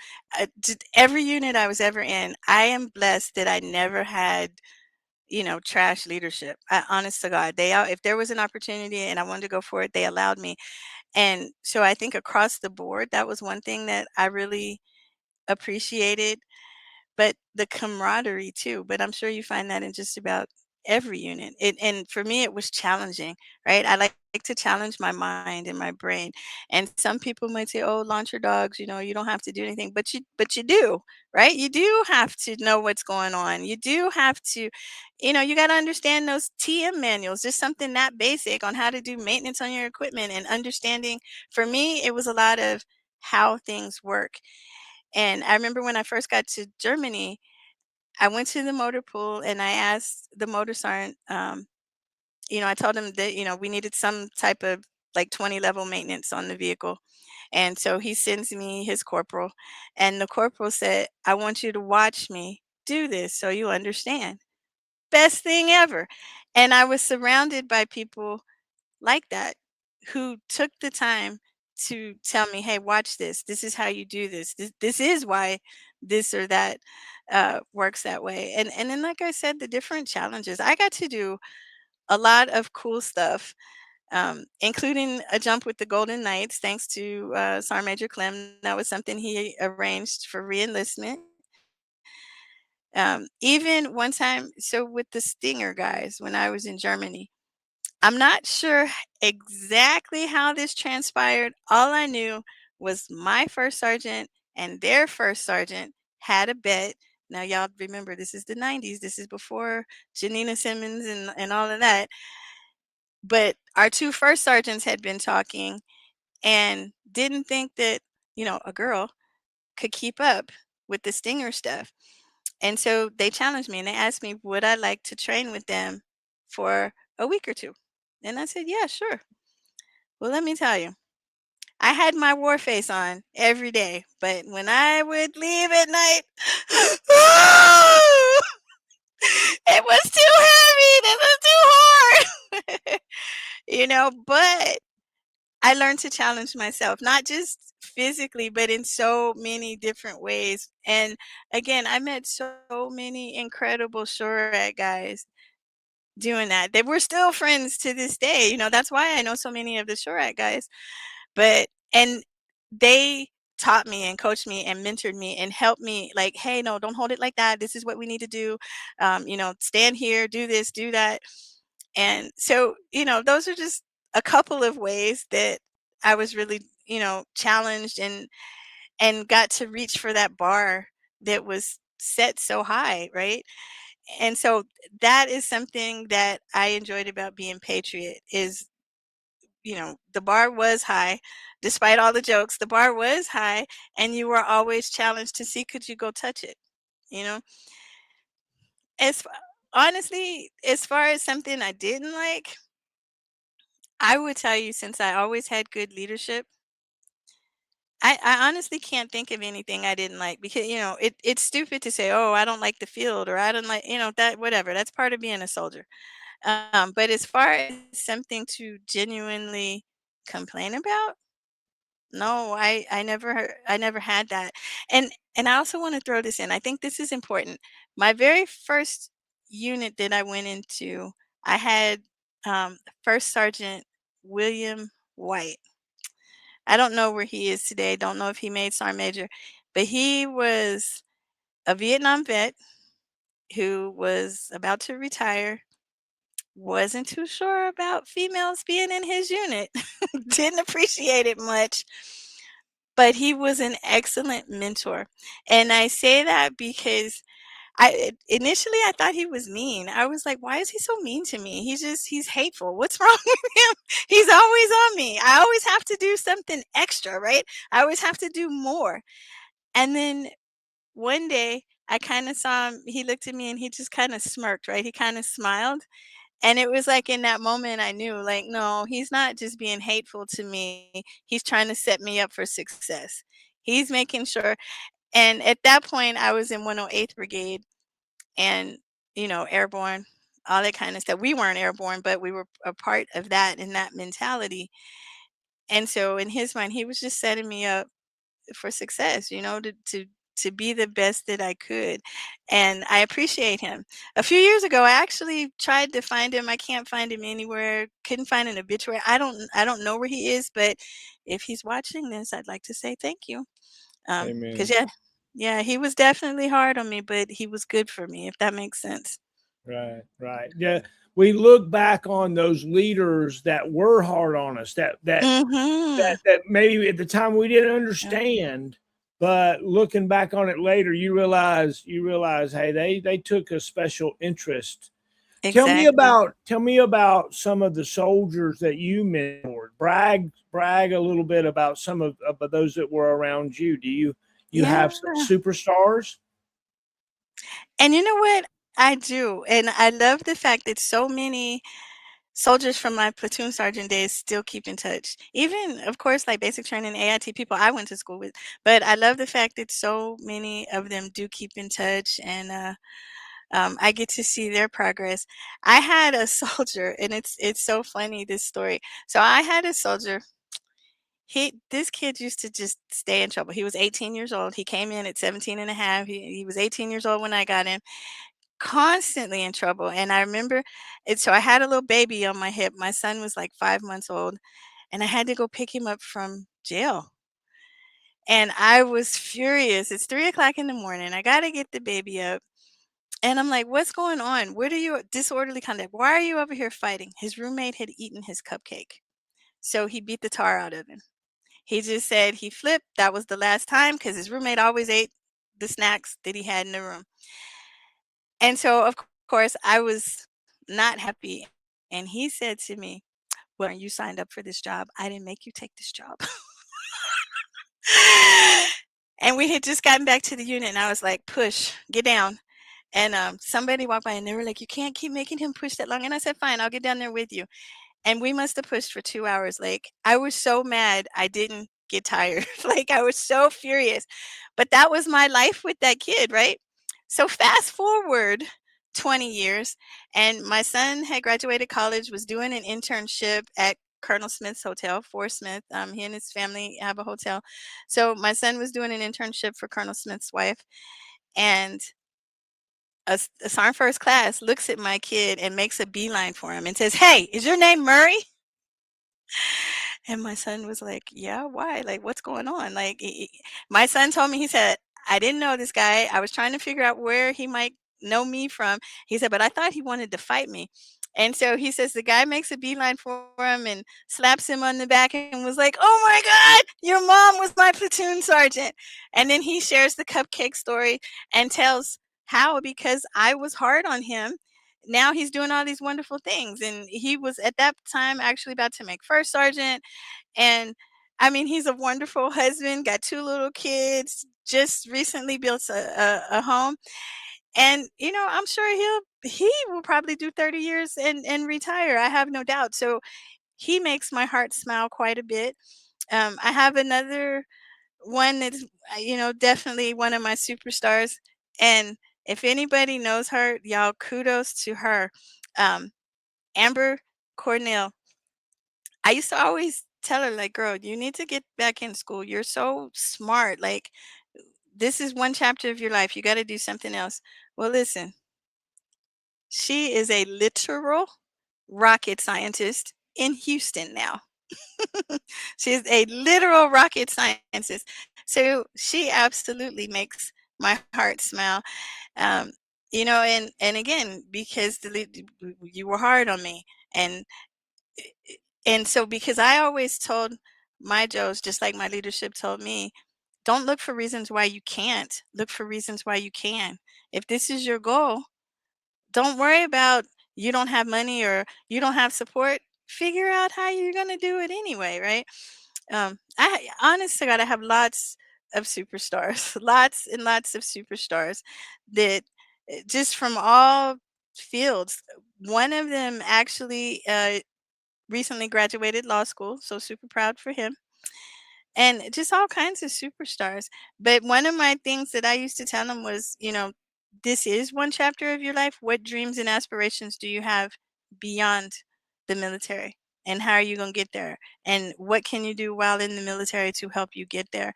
Every unit I was ever in, I am blessed that I never had trash leadership. Honest to God, if there was an opportunity and I wanted to go for it, they allowed me. And so I think across the board, that was one thing that I really appreciated, but the camaraderie too. But I'm sure you find that in just about every unit. And for me, it was challenging, right? I like to challenge my mind and my brain. And some people might say, "Oh, launch your dogs. You don't have to do anything," but you do, right? You do have to know what's going on. You do have to, you got to understand those TM manuals. Just something that basic on how to do maintenance on your equipment and understanding. For me, it was a lot of how things work. And I remember when I first got to Germany, I went to the motor pool and I asked the motor sergeant, I told him that, we needed some type of like 20 level maintenance on the vehicle. And so he sends me his corporal. And the corporal said, "I want you to watch me do this so you understand." Best thing ever. And I was surrounded by people like that who took the time to tell me, "Hey, watch this. This is how you do this. This is why this or that works that way." And then, like I said, the different challenges. I got to do a lot of cool stuff, including a jump with the Golden Knights, thanks to Sergeant Major Clem. That was something he arranged for reenlistment. Even one time, so with the Stinger guys, when I was in Germany, I'm not sure exactly how this transpired. All I knew was my first sergeant and their first sergeant had a bet. Now, y'all remember, this is the 90s. This is before Janina Simmons and all of that. But our two first sergeants had been talking and didn't think that, a girl could keep up with the Stinger stuff. And so they challenged me and they asked me, would I like to train with them for a week or two? And I said, yeah, sure. Well, let me tell you, I had my war face on every day, but when I would leave at night, it was too heavy. It was too hard. But I learned to challenge myself, not just physically, but in so many different ways. And again, I met so many incredible SHORAD guys doing that. They were still friends to this day. That's why I know so many of the SHORAD guys. And they taught me and coached me and mentored me and helped me like, hey, no, don't hold it like that. This is what we need to do. Stand here, do this, do that. And so, those are just a couple of ways that I was really, challenged and got to reach for that bar that was set so high, right? And so that is something that I enjoyed about being Patriot is, the bar was high. Despite all the jokes, the bar was high and you were always challenged to see could you go touch it, you know? As honestly, as far as something I didn't like, I would tell you since I always had good leadership, I honestly can't think of anything I didn't like because, it's stupid to say, oh, I don't like the field or I don't like, that, whatever. That's part of being a soldier. But as far as something to genuinely complain about, no, I never had that. And I also want to throw this in. I think this is important. My very first unit that I went into, I had First Sergeant William White. I don't know where he is today. Don't know if he made Sergeant Major, but he was a Vietnam vet who was about to retire. Wasn't too sure about females being in his unit. Didn't appreciate it much. But he was an excellent mentor. And I say that because initially I thought he was mean. I was like, why is he so mean to me? He's hateful. What's wrong with him? He's always on me. I always have to do something extra, right? I always have to do more. And then one day I kind of saw him, he looked at me and he just kind of smirked, right? He kind of smiled. And it was like in that moment I knew, like, no, he's not just being hateful to me. He's trying to set me up for success. He's making sure. And at that point, I was in 108th Brigade and, airborne, all that kind of stuff. We weren't airborne, but we were a part of that and that mentality. And so in his mind, he was just setting me up for success, to be the best that I could. And I appreciate him. A few years ago, I actually tried to find him. I can't find him anywhere. Couldn't find an obituary. I don't know where he is, but if he's watching this, I'd like to say thank you. Because Amen. yeah, he was definitely hard on me, but he was good for me, if that makes sense. Right, right. Yeah, we look back on those leaders that were hard on us, Mhm. that maybe at the time we didn't Yeah, understand, but looking back on it later, you realize, hey, they took a special interest. exactly. Tell me about some of the soldiers that you mentored. Brag a little bit about some of those that were around you. Do you have some Yeah. superstars? And you know what? I do. And I love the fact that so many soldiers from my platoon sergeant days still keep in touch. Even, of course, like basic training AIT people I went to school with. But I love the fact that so many of them do keep in touch and I get to see their progress. I had a soldier, and it's so funny this story. So I had a soldier. This kid used to just stay in trouble. He was 18 years old. He came in at 17 and a half. He was 18 years old when I got him, constantly in trouble. And I remember it. So I had a little baby on my hip. My son was like 5 months old, and I had to go pick him up from jail. And I was furious. It's 3 o'clock in the morning. I got to get the baby up. And I'm like, "What's going on? What are you disorderly conduct? Why are you over here fighting?" His roommate had eaten his cupcake. So he beat the tar out of him. He just said he flipped. That was the last time because his roommate always ate the snacks that he had in the room. And so, of course, I was not happy. And he said to me, "Well, you signed up for this job. I didn't make you take this job." And we had just gotten back to the unit, and I was like, "Push, get down." And somebody walked by and they were like, "You can't keep making him push that long." And I said, "Fine, I'll get down there with you." And we must have pushed for 2 hours. Like, I was so mad I didn't get tired. Like, I was so furious. But that was my life with that kid, right? So fast forward 20 years, and my son had graduated college, was doing an internship at Colonel Smith's hotel, Fort Smith. He and his family have a hotel. So my son was doing an internship for Colonel Smith's wife, and a sergeant first class looks at my kid and makes a beeline for him and says, "Hey, is your name Murray?" And my son was like, "Yeah, why? Like, what's going on?" Like, my son told me, he said, "I didn't know this guy. I was trying to figure out where he might know me from." He said, "But I thought he wanted to fight me." And so he says the guy makes a beeline for him and slaps him on the back and was like, "Oh my God, your mom was my platoon sergeant." And then he shares the cupcake story and tells how, because I was hard on him, now he's doing all these wonderful things. And he was at that time actually about to make first sergeant. And I mean, he's a wonderful husband, got 2 little kids, just recently built a home. And, I'm sure he will probably do 30 years and retire. I have no doubt. So he makes my heart smile quite a bit. I have another one that's, definitely one of my superstars. And if anybody knows her, y'all, kudos to her. Um, Amber Cornell. I used to always tell her, like, "Girl, you need to get back in school. You're so smart. Like, this is one chapter of your life. You got to do something else." Well, listen, she is a literal rocket scientist in Houston now. She's a literal rocket scientist. So she absolutely makes my heart smile. Um, and again, because you were hard on me, and so because I always told my Joes, just like my leadership told me, don't look for reasons why you can't. Look for reasons why you can. If this is your goal, don't worry about you don't have money or you don't have support. Figure out how you're gonna do it anyway, right? I honest to God, I have lots of superstars, lots and lots of superstars that just from all fields. One of them actually recently graduated law school, so super proud for him. And just all kinds of superstars. But one of my things that I used to tell them was, this is one chapter of your life. What dreams and aspirations do you have beyond the military? And how are you going to get there? And what can you do while in the military to help you get there?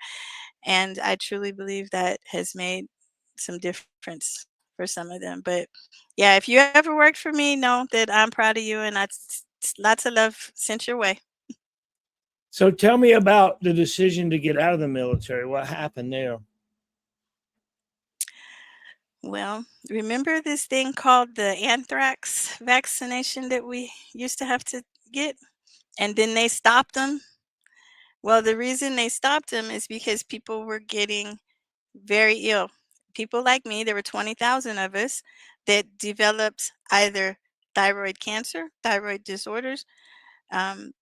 And I truly believe that has made some difference for some of them. But yeah, if you ever worked for me, know that I'm proud of you, and lots of love sent your way. So tell me about the decision to get out of the military. What happened there? Well, remember this thing called the anthrax vaccination that we used to have to get? And then they stopped them. Well, the reason they stopped them is because people were getting very ill. People like me, there were 20,000 of us that developed either thyroid cancer, thyroid disorders, um,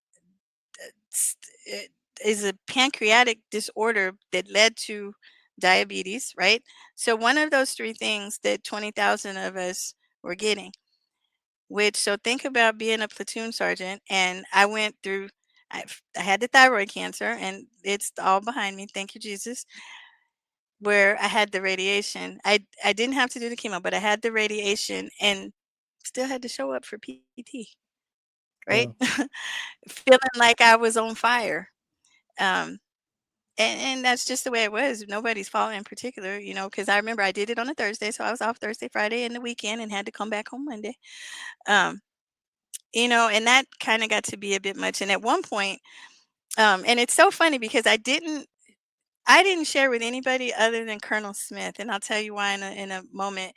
it is a pancreatic disorder that led to diabetes, right? So one of those three things that 20,000 of us were getting, which, so think about being a platoon sergeant. And I went through, I had the thyroid cancer, and it's all behind me. Thank you, Jesus. Where I had the radiation. I didn't have to do the chemo, but I had the radiation and still had to show up for PT, right? Yeah. Feeling like I was on fire. Um, and that's just the way it was. Nobody's fault in particular, because I remember I did it on a Thursday, so I was off Thursday, Friday, and the weekend, and had to come back on Monday. Um, and that kind of got to be a bit much. And at one point, and it's so funny because I didn't share with anybody other than Colonel Smith, and I'll tell you why in a moment.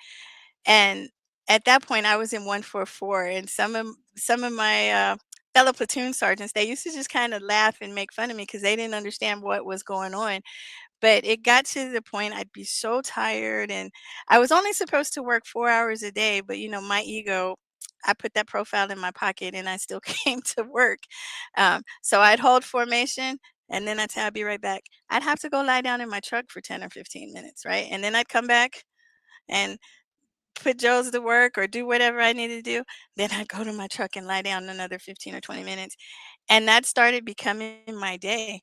And at that point, I was in 144, and some of my fellow platoon sergeants, they used to just kind of laugh and make fun of me because they didn't understand what was going on. But it got to the point I'd be so tired, and I was only supposed to work 4 hours a day. But my ego, I put that profile in my pocket, and I still came to work. So I'd hold formation. And then I'd say, I'll be right back. I'd have to go lie down in my truck for 10 or 15 minutes, right? And then I'd come back and put Joe's to work or do whatever I needed to do. Then I'd go to my truck and lie down another 15 or 20 minutes. And that started becoming my day.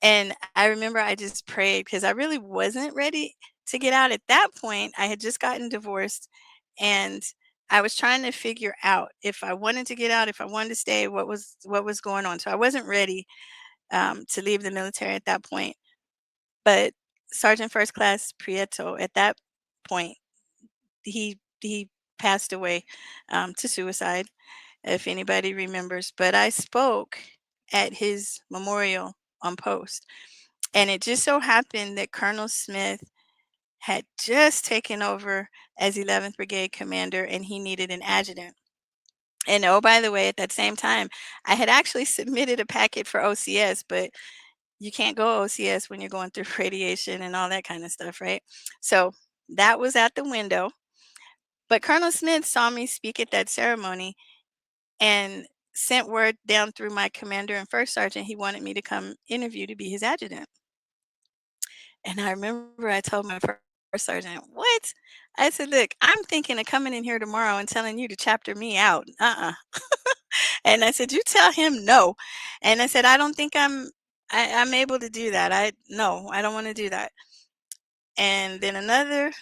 And I remember I just prayed because I really wasn't ready to get out at that point. I had just gotten divorced, and I was trying to figure out if I wanted to get out, if I wanted to stay, what was going on. So I wasn't ready to leave the military at that point. But Sergeant First Class Prieto, at that point, he passed away to suicide, if anybody remembers. But I spoke at his memorial on post, and it just so happened that Colonel Smith had just taken over as 11th Brigade commander, and he needed an adjutant. And oh, by the way, at that same time, I had actually submitted a packet for OCS, but you can't go OCS when you're going through radiation and all that kind of stuff, right? So that was at the window. But Colonel Smith saw me speak at that ceremony and sent word down through my commander and first sergeant. He wanted me to come interview to be his adjutant. And I remember I told my first sergeant, "What?" I said, "Look, I'm thinking of coming in here tomorrow and telling you to chapter me out. And I said, "You tell him no." And I said, "I don't think I'm able to do that. No, I don't want to do that." And then another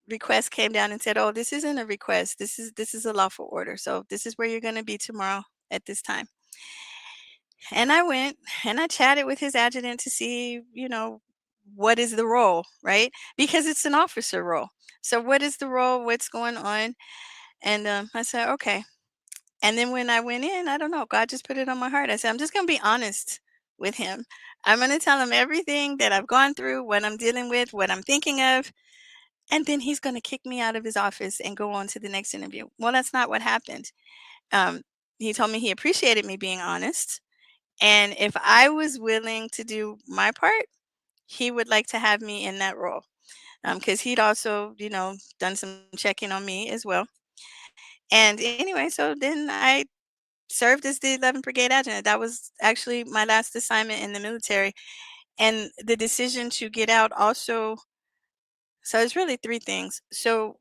request came down and said, "Oh, this isn't a request. This is a lawful order. So this is where you're going to be tomorrow at this time." And I went and I chatted with his adjutant to see, what is the role, right? Because it's an officer role. So what is the role? What's going on? And I said, okay. And then when I went in, I don't know, God just put it on my heart. I said, I'm just going to be honest with him. I'm going to tell him everything that I've gone through, what I'm dealing with, what I'm thinking of. And then he's going to kick me out of his office and go on to the next interview. Well, that's not what happened. Um, he told me he appreciated me being honest. And if I was willing to do my part, he would like to have me in that role. Because he'd also, done some checking on me as well. And anyway, so then I served as the 11th Brigade Adjutant. That was actually my last assignment in the military. And the decision to get out also, so it's really three things. So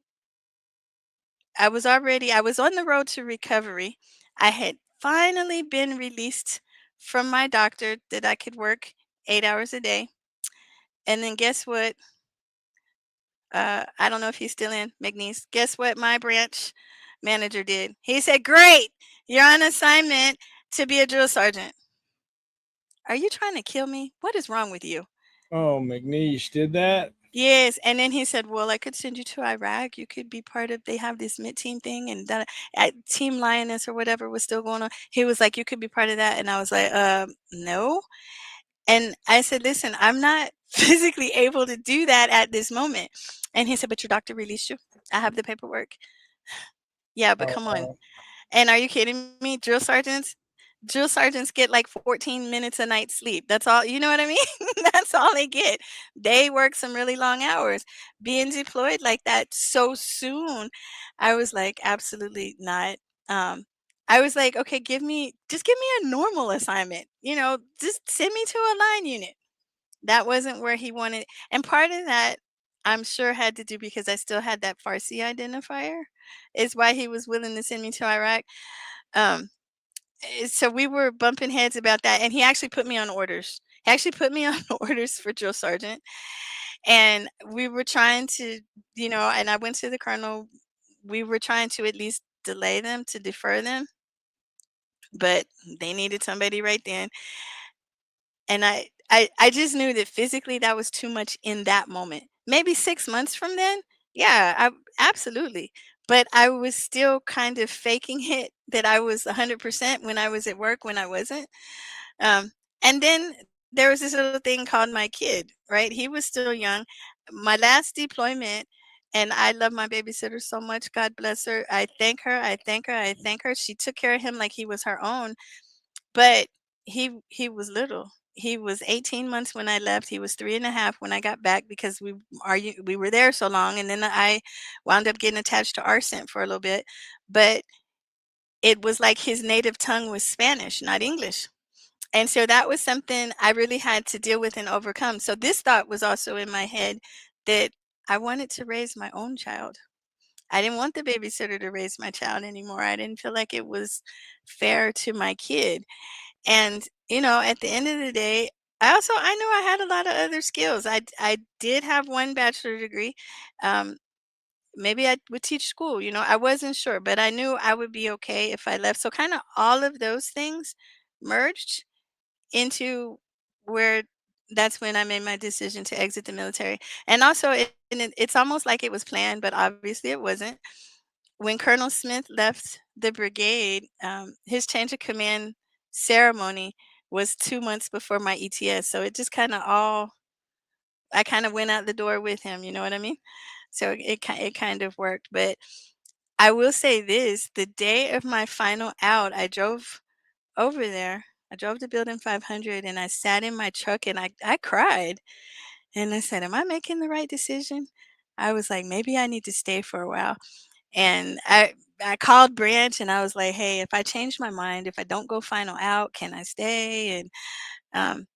I was on the road to recovery. I had finally been released from my doctor that I could work 8 hours a day. And then guess what? I don't know if he's still in McNeese. Guess what my branch manager did? He said, "Great, you're on assignment to be a drill sergeant." Are you trying to kill me? What is wrong with you? Oh, McNeish did that? Yes. And then he said, "Well, I could send you to Iraq. You could be part of, they have this mid team thing, and that Team Lioness or whatever was still going on." He was like, "You could be part of that." And I was like, no. And I said, "Listen, I'm not physically able to do that at this moment." And he said, "But your doctor released you. I have the paperwork." Yeah, but come on. Oh, And are you kidding me? Drill sergeants get like 14 minutes a night sleep. That's all. You know what I mean? That's all they get. They work some really long hours. Being deployed like that so soon, I was like, absolutely not. Um, I was like, okay, just give me a normal assignment. Just send me to a line unit. That wasn't where he wanted. And part of that, I'm sure, had to do because I still had that Farsi identifier, is why he was willing to send me to Iraq. Um, so we were bumping heads about that, and he actually put me on orders. He actually put me on orders for drill sergeant, and we were trying to, and I went to the colonel. We were trying to at least delay them, to defer them, but they needed somebody right then. And I just knew that physically that was too much in that moment. Maybe 6 months from then, yeah, absolutely. But I was still kind of faking it that I was 100% when I was at work when I wasn't. Um, and then there was this little thing called my kid, right? He was still young. My last deployment, And I love my babysitter so much. God bless her. I thank her. I thank her. I thank her. She took care of him like he was her own. But he was little. He was 18 months when I left. He was 3.5 when I got back because we were there so long, and then I wound up getting attached to our scent for a little bit. But it was like his native tongue was Spanish, not English. And so that was something I really had to deal with and overcome. So this thought was also in my head that I wanted to raise my own child. I didn't want the babysitter to raise my child anymore. I didn't feel like it was fair to my kid. And, at the end of the day, I knew I had a lot of other skills. I did have one bachelor degree. Um, Maybe I would teach school, I wasn't sure, but I knew I would be okay if I left. So kind of all of those things merged into where that's when I made my decision to exit the military. And also it's almost like it was planned, but obviously it wasn't. When Colonel Smith left the brigade, his change of command ceremony was 2 months before my ETS. So it just kind of all I kind of went out the door with him, you know what I mean? So it kind of worked. But I will say this, the day of my final out, I drove over there. I drove to Building 500 and I sat in my truck and I cried. And I said, "Am I making the right decision?" I was like, "Maybe I need to stay for a while." And I called Branch and I was like, "Hey, if I change my mind, if I don't go final out, can I stay?" And um,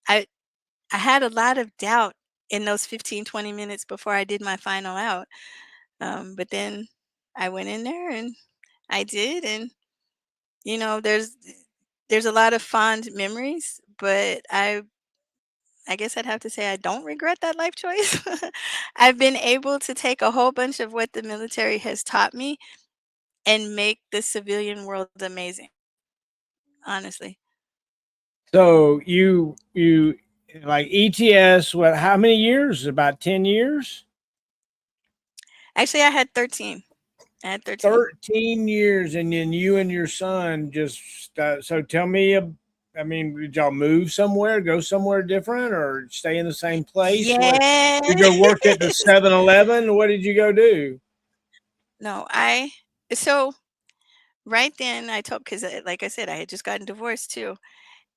I I had a lot of doubt in those 15, 20 minutes before I did my final out. But then I went in there and I did. And there's a lot of fond memories, but I guess I'd have to say I don't regret that life choice. I've been able to take a whole bunch of what the military has taught me and make the civilian world amazing, honestly. So you like ETS, what, how many years? About 10 years? Actually, I had 13. I had 13. 13 years, and then you and your son just so tell me, I mean, did y'all move somewhere, go somewhere different, or stay in the same place? What, you go work at the Yes. 7-Eleven? What did you go do? No, so right then I told, because like I said, I had just gotten divorced too.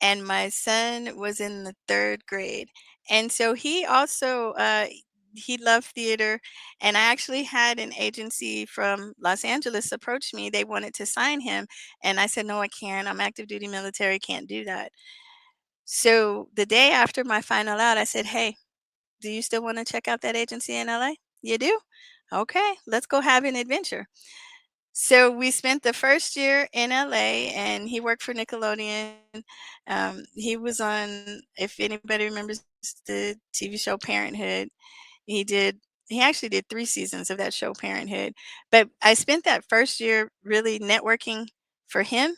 And my son was in the 3rd grade. And so he also, he loved theater. And I actually had an agency from Los Angeles approach me. They wanted to sign him. And I said, "No, I can't. I'm active duty military. Can't do that." So the day after my final out, I said, "Hey, do you still want to check out that agency in LA? You do? Okay, let's go have an adventure." So we spent the first year in LA and he worked for Nickelodeon. He was on, if anybody remembers the TV show Parenthood, he did, he actually did 3 seasons of that show Parenthood. But I spent that first year really networking for him.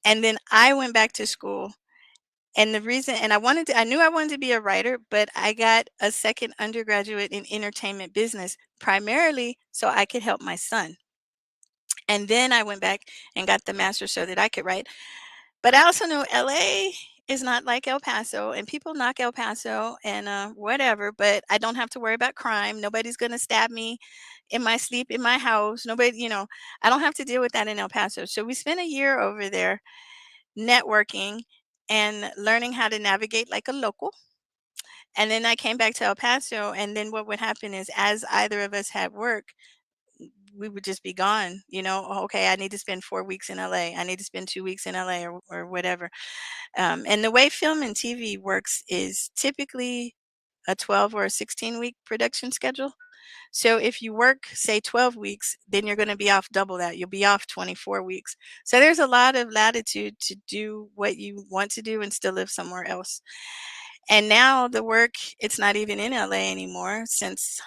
And then I went back to school. And the reason, and I knew I wanted to be a writer, but I got a second undergraduate in entertainment business primarily so I could help my son. And then I went back and got the master so that I could write. But I also know LA is not like El Paso, and people knock El Paso and whatever, but I don't have to worry about crime. Nobody's going to stab me in my sleep in my house. Nobody, I don't have to deal with that in El Paso. So we spent a year over there networking and learning how to navigate like a local. And then I came back to El Paso. And then what would happen is, as either of us had work, we would just be gone. "Oh, okay, I need to spend 4 weeks in LA. I need to spend 2 weeks in LA," or whatever. And the way film and TV works is typically a 12 or a 16-week production schedule. So if you work, say, 12 weeks, then you're going to be off double that. You'll be off 24 weeks. So there's a lot of latitude to do what you want to do and still live somewhere else. And now the work, it's not even in LA anymore since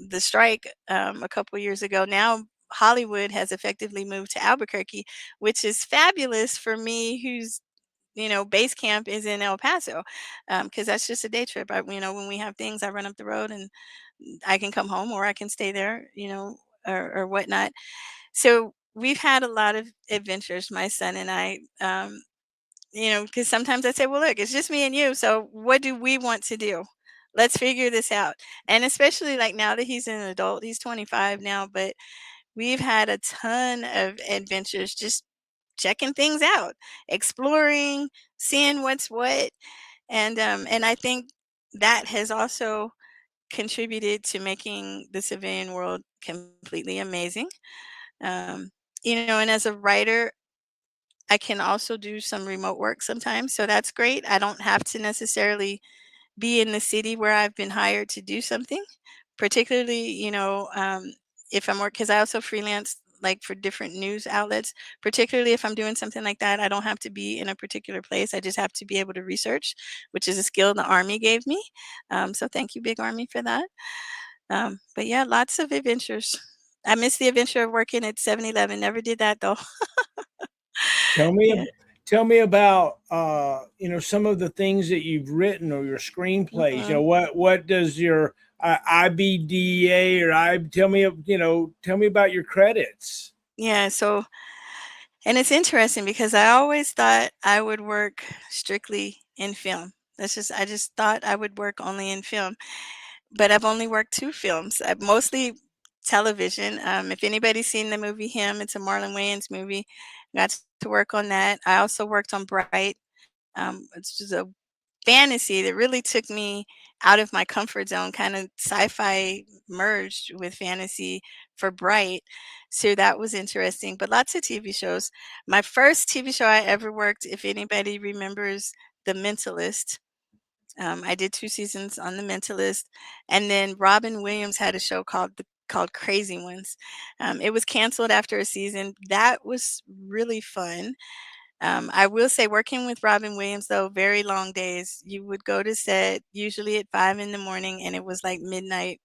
the strike a couple years ago. Now Hollywood has effectively moved to Albuquerque, which is fabulous for me, who's base camp is in El Paso, because that's just a day trip. When we have things, I run up the road and I can come home or I can stay there, or whatnot. So we've had a lot of adventures, my son and I. Because sometimes I say, "Well, look, it's just me and you. So what do we want to do? Let's figure this out. And especially like now that he's an adult, he's 25 now, but we've had a ton of adventures just checking things out, exploring, seeing what's what. And I think that has also contributed to making the civilian world completely amazing. Um, and as a writer, I can also do some remote work sometimes. So that's great. I don't have to necessarily be in the city where I've been hired to do something, particularly, if I'm work because I also freelance like for different news outlets, particularly if I'm doing something like that, I don't have to be in a particular place. I just have to be able to research, which is a skill the Army gave me. So thank you, Big Army, for that. But yeah, lots of adventures. I miss the adventure of working at 7-Eleven. Never did that though. Tell me, Yeah. tell me about some of the things that you've written or your screenplays. Mhm. What does your IBDA or I tell me about your credits. Yeah. And it's interesting because I always thought I would work strictly in film. I just thought I would work only in film, but I've only worked 2 films. I've mostly television. If anybody's seen the movie Him, it's a Marlon Wayans movie. Got to work on that. I also worked on Bright. It's just a fantasy that really took me out of my comfort zone, kind of sci-fi merged with fantasy for Bright. So that was interesting, but lots of TV shows. My first TV show I ever worked, if anybody remembers, The Mentalist. I did 2 seasons on The Mentalist, and then Robin Williams had a show called Crazy Ones. It was canceled after a season. That was really fun. I will say working with Robin Williams, though, very long days. You would go to set usually at 5 in the morning, and it was like midnight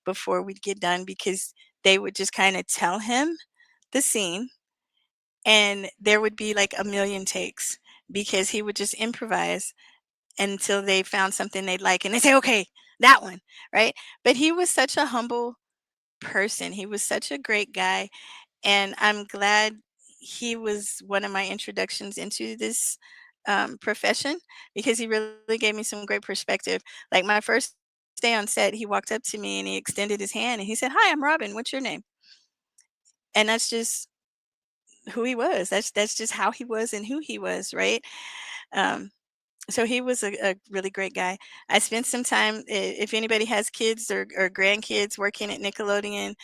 before we'd get done because they would just kind of tell him the scene, and there would be like a million takes because he would just improvise until they found something they'd like, and they say, "Okay, that one," right? But he was such a humble person. He was such a great guy, and I'm glad he was one of my introductions into this profession because he really gave me some great perspective. Like my first day on set, he walked up to me and he extended his hand and he said, "Hi, I'm Robin. What's your name?" And that's just who he was. That's just how he was and who he was, right? Um, so he was a really great guy. I spent some time, if anybody has kids or grandkids working at Nickelodeon,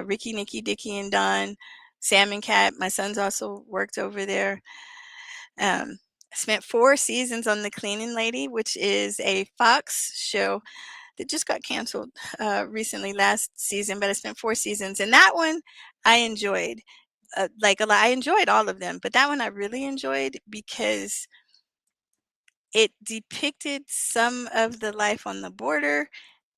Ricky, Nikki, Dicky, and Don, Sam and Cat. My sons also worked over there. I spent 4 seasons on The Cleaning Lady, which is a Fox show that just got canceled recently last season, but I spent 4 seasons. And that one I enjoyed. Like a lot, I enjoyed all of them, but that one I really enjoyed because it depicted some of the life on the border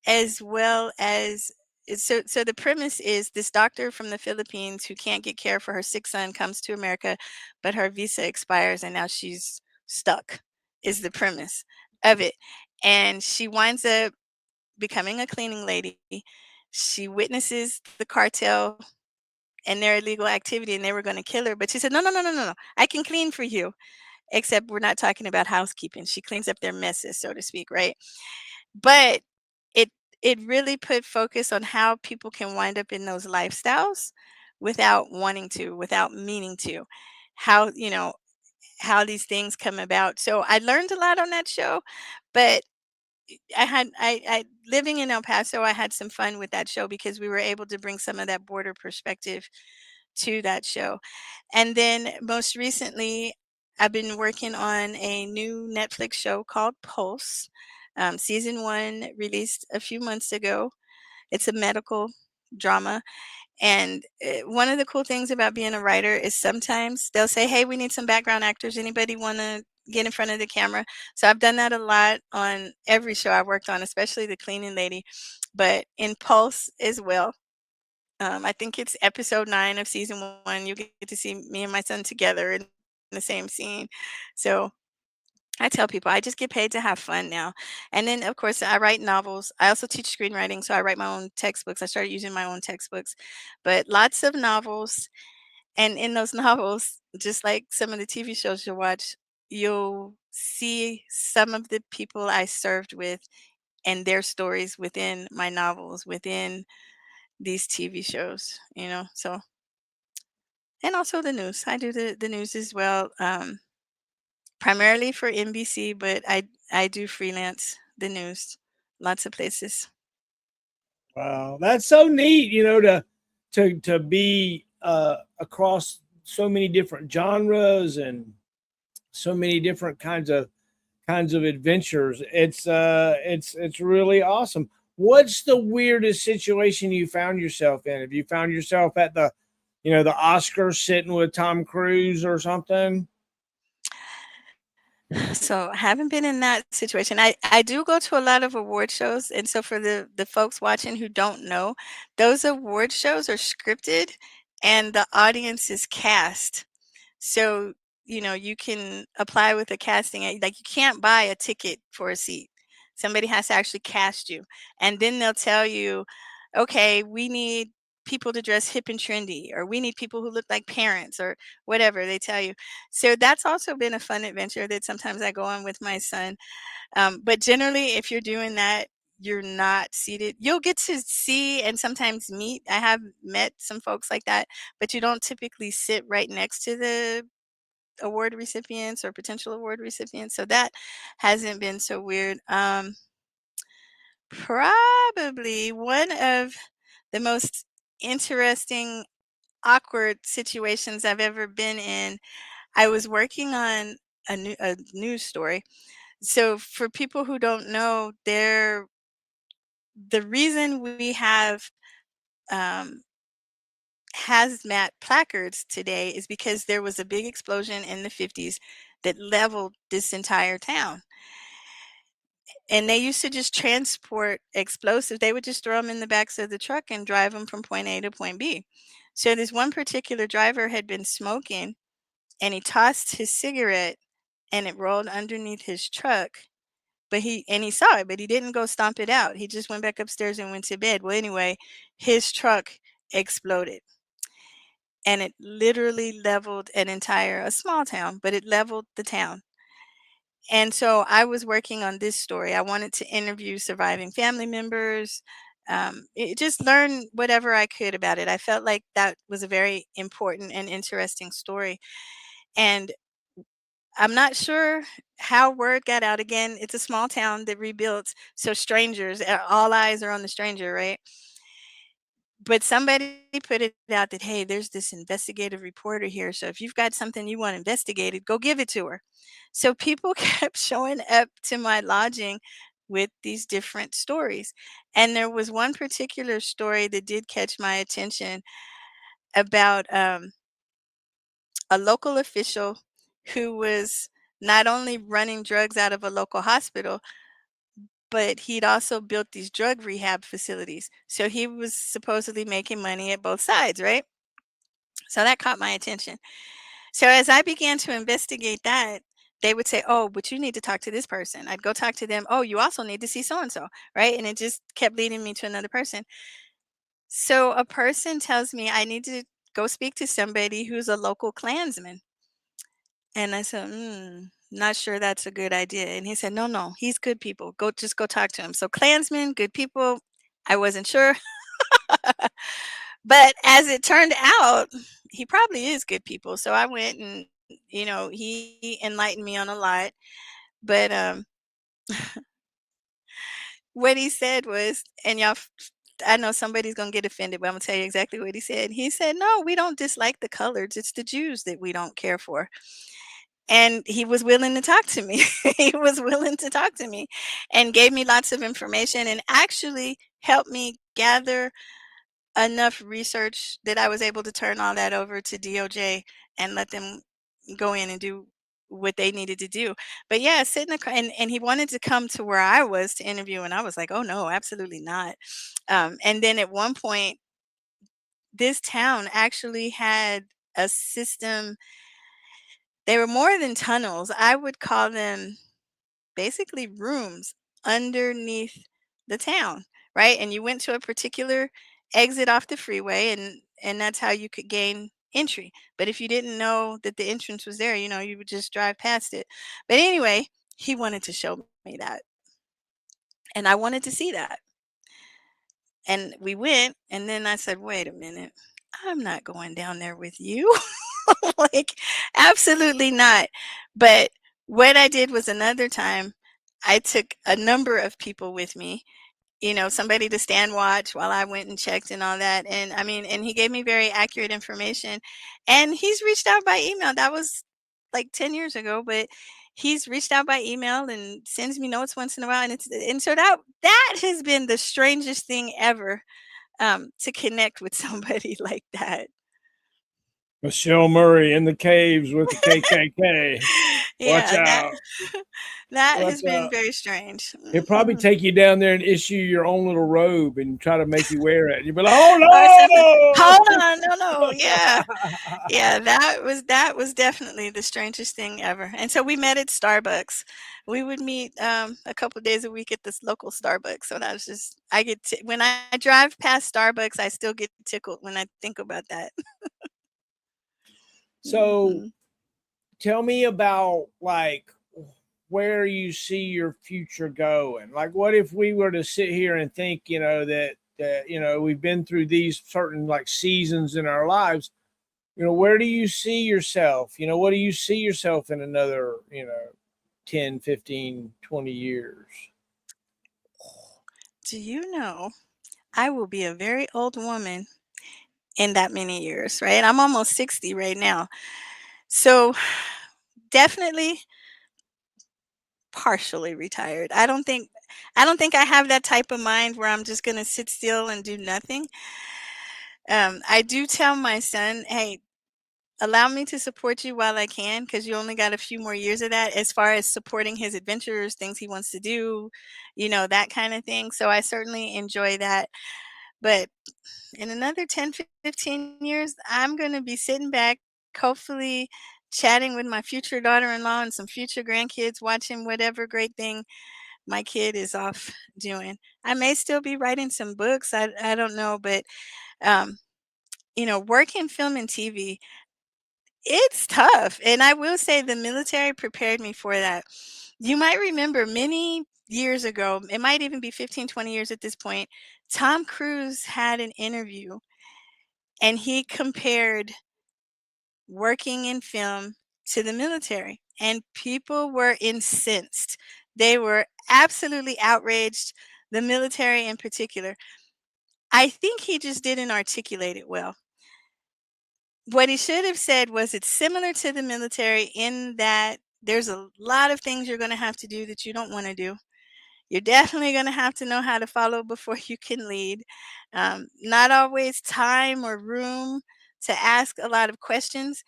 as well as so the premise is this doctor from the Philippines who can't get care for her sick son comes to America, but her visa expires and now she's stuck is the premise of it. And she winds up becoming a cleaning lady. She witnesses the cartel and their illegal activity and they were going to kill her, but she said, "No, no, no, no, no, no. I can clean for you." Except we're not talking about housekeeping. She cleans up their messes, so to speak, right? But it it really put focus on how people can wind up in those lifestyles without wanting to, without meaning to. How, how these things come about. So I learned a lot on that show, but I living in El Paso, I had some fun with that show because we were able to bring some of that border perspective to that show. And then most recently, I've been working on a new Netflix show called Pulse. Season 1 released a few months ago. It's a medical drama. And one of the cool things about being a writer is sometimes they'll say, "Hey, we need some background actors. Anybody want to get in front of the camera?" So I've done that a lot on every show I worked on, especially The Cleaning Lady, but in Pulse as well. I think it's episode 9 of season 1. You get to see me and my son together in the same scene. So I tell people I just get paid to have fun now. And then, of course, I write novels. I also teach screenwriting, so I write my own textbooks. I started using my own textbooks, but lots of novels. And in those novels, just like some of the TV shows you'll watch, you'll see some of the people I served with and their stories within my novels, within these TV shows, So, and also the news. I do the news as well, primarily for NBC, but I do freelance the news, lots of places. Wow, that's so neat, to be across so many different genres and so many different kinds of adventures. It's really awesome. What's the weirdest situation you found yourself in? Have you found yourself at the Oscars sitting with Tom Cruise or something? So I haven't been in that situation. I do go to a lot of award shows. And so for the folks watching who don't know, those award shows are scripted and the audience is cast. So, you can apply with a casting. Like you can't buy a ticket for a seat. Somebody has to actually cast you. And then they'll tell you, okay, we need people to dress hip and trendy, or we need people who look like parents, or whatever they tell you. So that's also been a fun adventure that sometimes I go on with my son. But generally, if you're doing that, you're not seated. You'll get to see and sometimes meet. I have met some folks like that, but you don't typically sit right next to the award recipients or potential award recipients. So that hasn't been so weird. Probably one of the most interesting, awkward situations I've ever been in. I was working on a news story. So for people who don't know, the reason we have um, hazmat placards today is because there was a big explosion in the 50s that leveled this entire town. And they used to just transport explosives. They would just throw them in the backs of the truck and drive them from point A to point B. So this one particular driver had been smoking, and he tossed his cigarette and it rolled underneath his truck. But he saw it, but he didn't go stomp it out. He just went back upstairs and went to bed. Well, anyway, his truck exploded, and it literally leveled a small town, but it leveled the town. And so I was working on this story. I wanted to interview surviving family members, just learn whatever I could about it. I felt like that was a very important and interesting story. And I'm not sure how word got out. Again, it's a small town that rebuilt. So strangers, all eyes are on the stranger, right? But somebody put it out that, hey, there's this investigative reporter here. So if you've got something you want investigated, go give it to her. So people kept showing up to my lodging with these different stories. And there was one particular story that did catch my attention about a local official who was not only running drugs out of a local hospital, but he'd also built these drug rehab facilities. So he was supposedly making money at both sides, right? So that caught my attention. So as I began to investigate that, they would say, "Oh, but you need to talk to this person." I'd go talk to them. "Oh, you also need to see so and so," right? And it just kept leading me to another person. So a person tells me I need to go speak to somebody who's a local Klansman. And I said, not sure that's a good idea. And he said, no, no, he's good people. Just go talk to him. So Klansmen, good people. I wasn't sure. But as it turned out, he probably is good people. So I went and, he enlightened me on a lot. But what he said was, and I know somebody's going to get offended, but I'm going to tell you exactly what he said. He said, no, we don't dislike the colors. It's the Jews that we don't care for. And he was willing to talk to me. He was willing to talk to me and gave me lots of information and actually helped me gather enough research that I was able to turn all that over to DOJ and let them go in and do what they needed to do. But yeah, sit in the car, and he wanted to come to where I was to interview, and I was like, oh no, absolutely not. And then at one point, this town actually had a system. They were more than tunnels. I would call them basically rooms underneath the town, right? And you went to a particular exit off the freeway, and that's how you could gain entry. But if you didn't know that the entrance was there, you would just drive past it. But anyway, he wanted to show me that. And I wanted to see that. And we went, and then I said, "Wait a minute. I'm not going down there with you." Like, absolutely not. But what I did was another time, I took a number of people with me, somebody to stand watch while I went and checked and all that. And I mean, and he gave me very accurate information. And he's reached out by email. That was like 10 years ago, but he's reached out by email and sends me notes once in a while. And so that has been the strangest thing ever, to connect with somebody like that. Michelle Murray in the caves with the KKK. Watch Yeah, that out. that Watch has been out. very strange. He'll probably Mhm. take you down there and issue your own little robe and try to make you wear it. You'll be like, Or something. oh Hold on, no, yeah. no. Yeah, that was definitely the strangest thing ever. And so we met at Starbucks. We would meet a couple days a week at this local Starbucks. So that was just when I drive past Starbucks, I still get tickled when I think about that. So Mhm. tell me about like where you see your future going. Like, what if we were to sit here and think, that we've been through these certain like seasons in our lives. Where do you see yourself? What do you see yourself in another, 10, 15, 20 years? Do you know I will be a very old woman in that many years, right? I'm almost 60 right now. So definitely partially retired. I don't think I have that type of mind where I'm just going to sit still and do nothing. I do tell my son, "Hey, allow me to support you while I can because you only got a few more years of that as far as supporting his adventures, things he wants to do, that kind of thing." So I certainly enjoy that. But in another 10, 15 years, I'm going to be sitting back, hopefully chatting with my future daughter-in-law and some future grandkids, watching whatever great thing my kid is off doing. I may still be writing some books. I don't know, but um, work in film and TV, it's tough. And I will say the military prepared me for that. You might remember many years ago, it might even be 15, 20 years at this point, Tom Cruise had an interview and he compared working in film to the military. And people were incensed. They were absolutely outraged, the military in particular. I think he just didn't articulate it well. What he should have said was it's similar to the military in that there's a lot of things you're going to have to do that you don't want to do. You're definitely going to have to know how to follow before you can lead. Not always time or room to ask a lot of questions.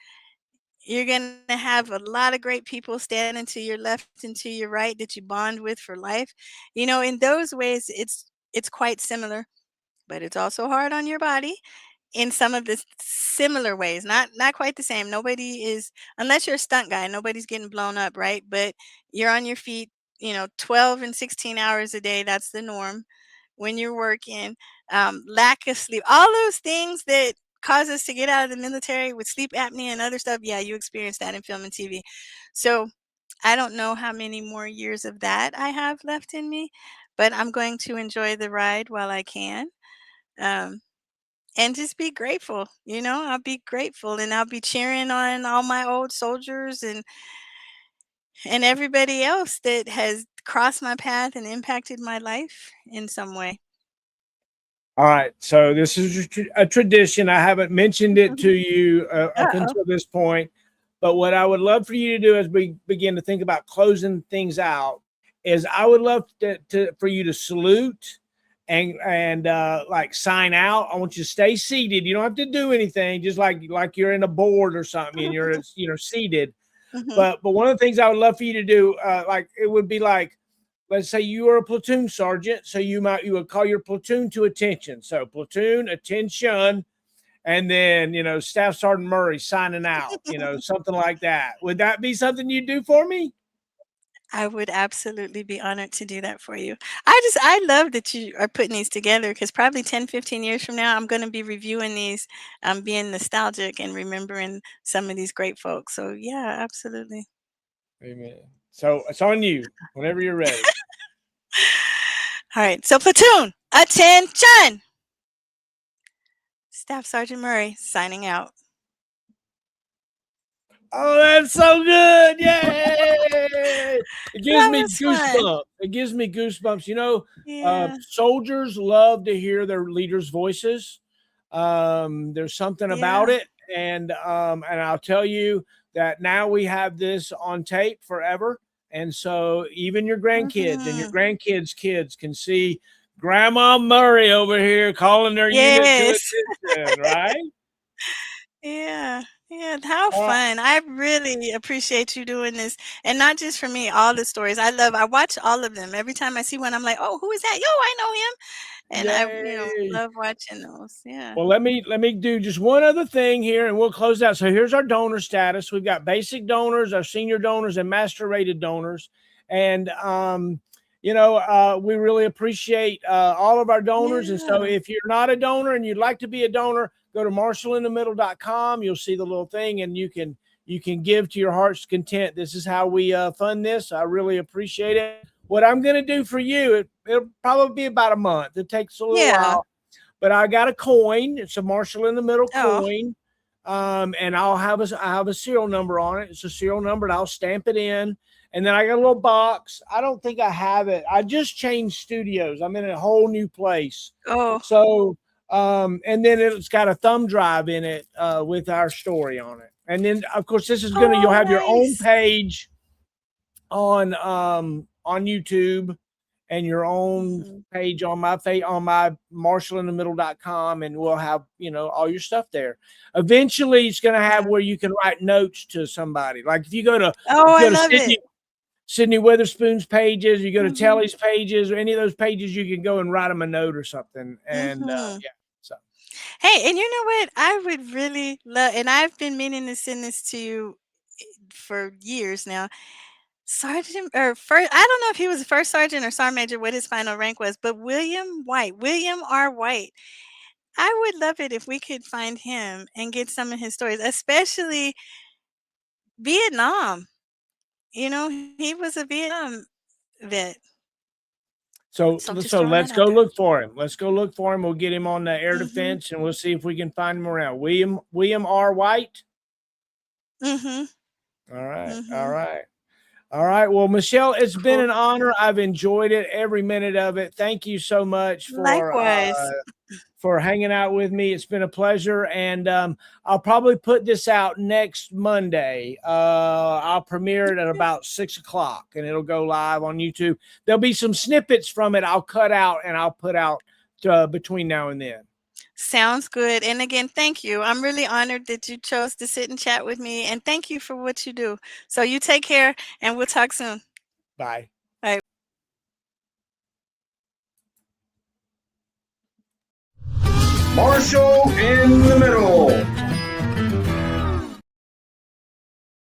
You're going to have a lot of great people standing to your left and to your right that you bond with for life. In those ways, it's quite similar, but it's also hard on your body in some of the similar ways, not quite the same. Nobody is, unless you're a stunt guy, nobody's getting blown up, right? But you're on your feet, 12 and 16 hours a day. That's the norm when you're working. Lack of sleep, all those things that cause us to get out of the military with sleep apnea and other stuff. Yeah, you experience that in film and TV. So I don't know how many more years of that I have left in me, but I'm going to enjoy the ride while I can. Um, and just be grateful. I'll be grateful and I'll be cheering on all my old soldiers and everybody else that has crossed my path and impacted my life in some way. All right. So this is a tradition. I haven't mentioned it to you up Uh-oh. until this point, but what I would love for you to do as we begin to think about closing things out is I would love for you to salute and like sign out. I want you to stay seated. You don't have to do anything, just like you're in a board or something and you're seated. Mhm. But one of the things I would love for you to do, like it would be like, let's say you are a platoon sergeant, so you would call your platoon to attention. So platoon attention, and then Staff Sergeant Murray signing out. Something like that. Would that be something you'd do for me? I would absolutely be honored to do that for you. I love that you are putting these together because probably 10, 15 years from now, I'm going to be reviewing these, being nostalgic and remembering some of these great folks. So, yeah, absolutely. Amen. So it's on you whenever you're ready. All right. So platoon, attention. Staff Sergeant Murray signing out. Oh, that's so good. Yay. It gives That me was fun. goosebumps. It gives me goosebumps. You know, Yeah. soldiers love to hear their leaders' voices. There's something about Yeah. it. And I'll tell you that now we have this on tape forever. And so even your grandkids and your Mhm. grandkids' kids can see Grandma Murray over here calling their unit to Yes. attention, right? Yeah. Yeah. How Uh, fun. I really appreciate you doing this. And not just for me, all the stories. I watch all of them. Every time I see one, I'm like, oh, who is that? Yo, I know him. And Yay. love watching those. Yeah. Well, let me do just one other thing here, and we'll close out. So here's our donor status. We've got basic donors, our senior donors, and master rated donors. And we really appreciate all of our donors. And so Yeah. if you're not a donor and you'd like to be a donor, go to marshallinthemiddle.com. You'll see the little thing, and you can give to your heart's content. This is how we fund this. I really appreciate it. What I'm going to do for you, it'll probably be about a month. It takes a little Yeah. while. But I got a coin. It's a Marshall in the Middle Oh. coin. And I have a serial number on it. It's a serial number, and I'll stamp it in. And then I got a little box. I don't think I have it. I just changed studios. I'm in a whole new place. Oh. So, and then it's got a thumb drive in it with our story on it. And then, of course, this is you'll have your own Nice. page on YouTube, and your own page on my marshallinthemiddle.com, and we'll have all your stuff there. Eventually it's going to have where you can write notes to somebody. Like if you go to I love Sydney Witherspoon's pages, you go to Telly's pages, or any of those pages, you can go and write them a note or something. And so hey, and you know what? I would really love, and I've been meaning to send this to you for years now. Sergeant or first, I don't know if he was a first sergeant or sergeant major, what his final rank was, but William R. White. I would love it if we could find him and get some of his stories, especially Vietnam. He was a Vietnam vet. So So I'm just so throwing let's that out go there. look for him. Let's go look for him. We'll get him on the air defense, and we'll see if we can find him around. William R. White. Mm-hmm. All right. Mm-hmm. All right. All right. Well, Michelle, it's been an honor. I've enjoyed it, every minute of it. Thank you so much Likewise. for hanging out with me. It's been a pleasure. And I'll probably put this out next Monday. I'll premiere it at about 6:00, and it'll go live on YouTube. There'll be some snippets from it I'll cut out, and I'll put out between now and then. Sounds good. And again, thank you. I'm really honored that you chose to sit and chat with me. And thank you for what you do. So you take care, and we'll talk soon. Bye. Bye. Marshall in the Middle.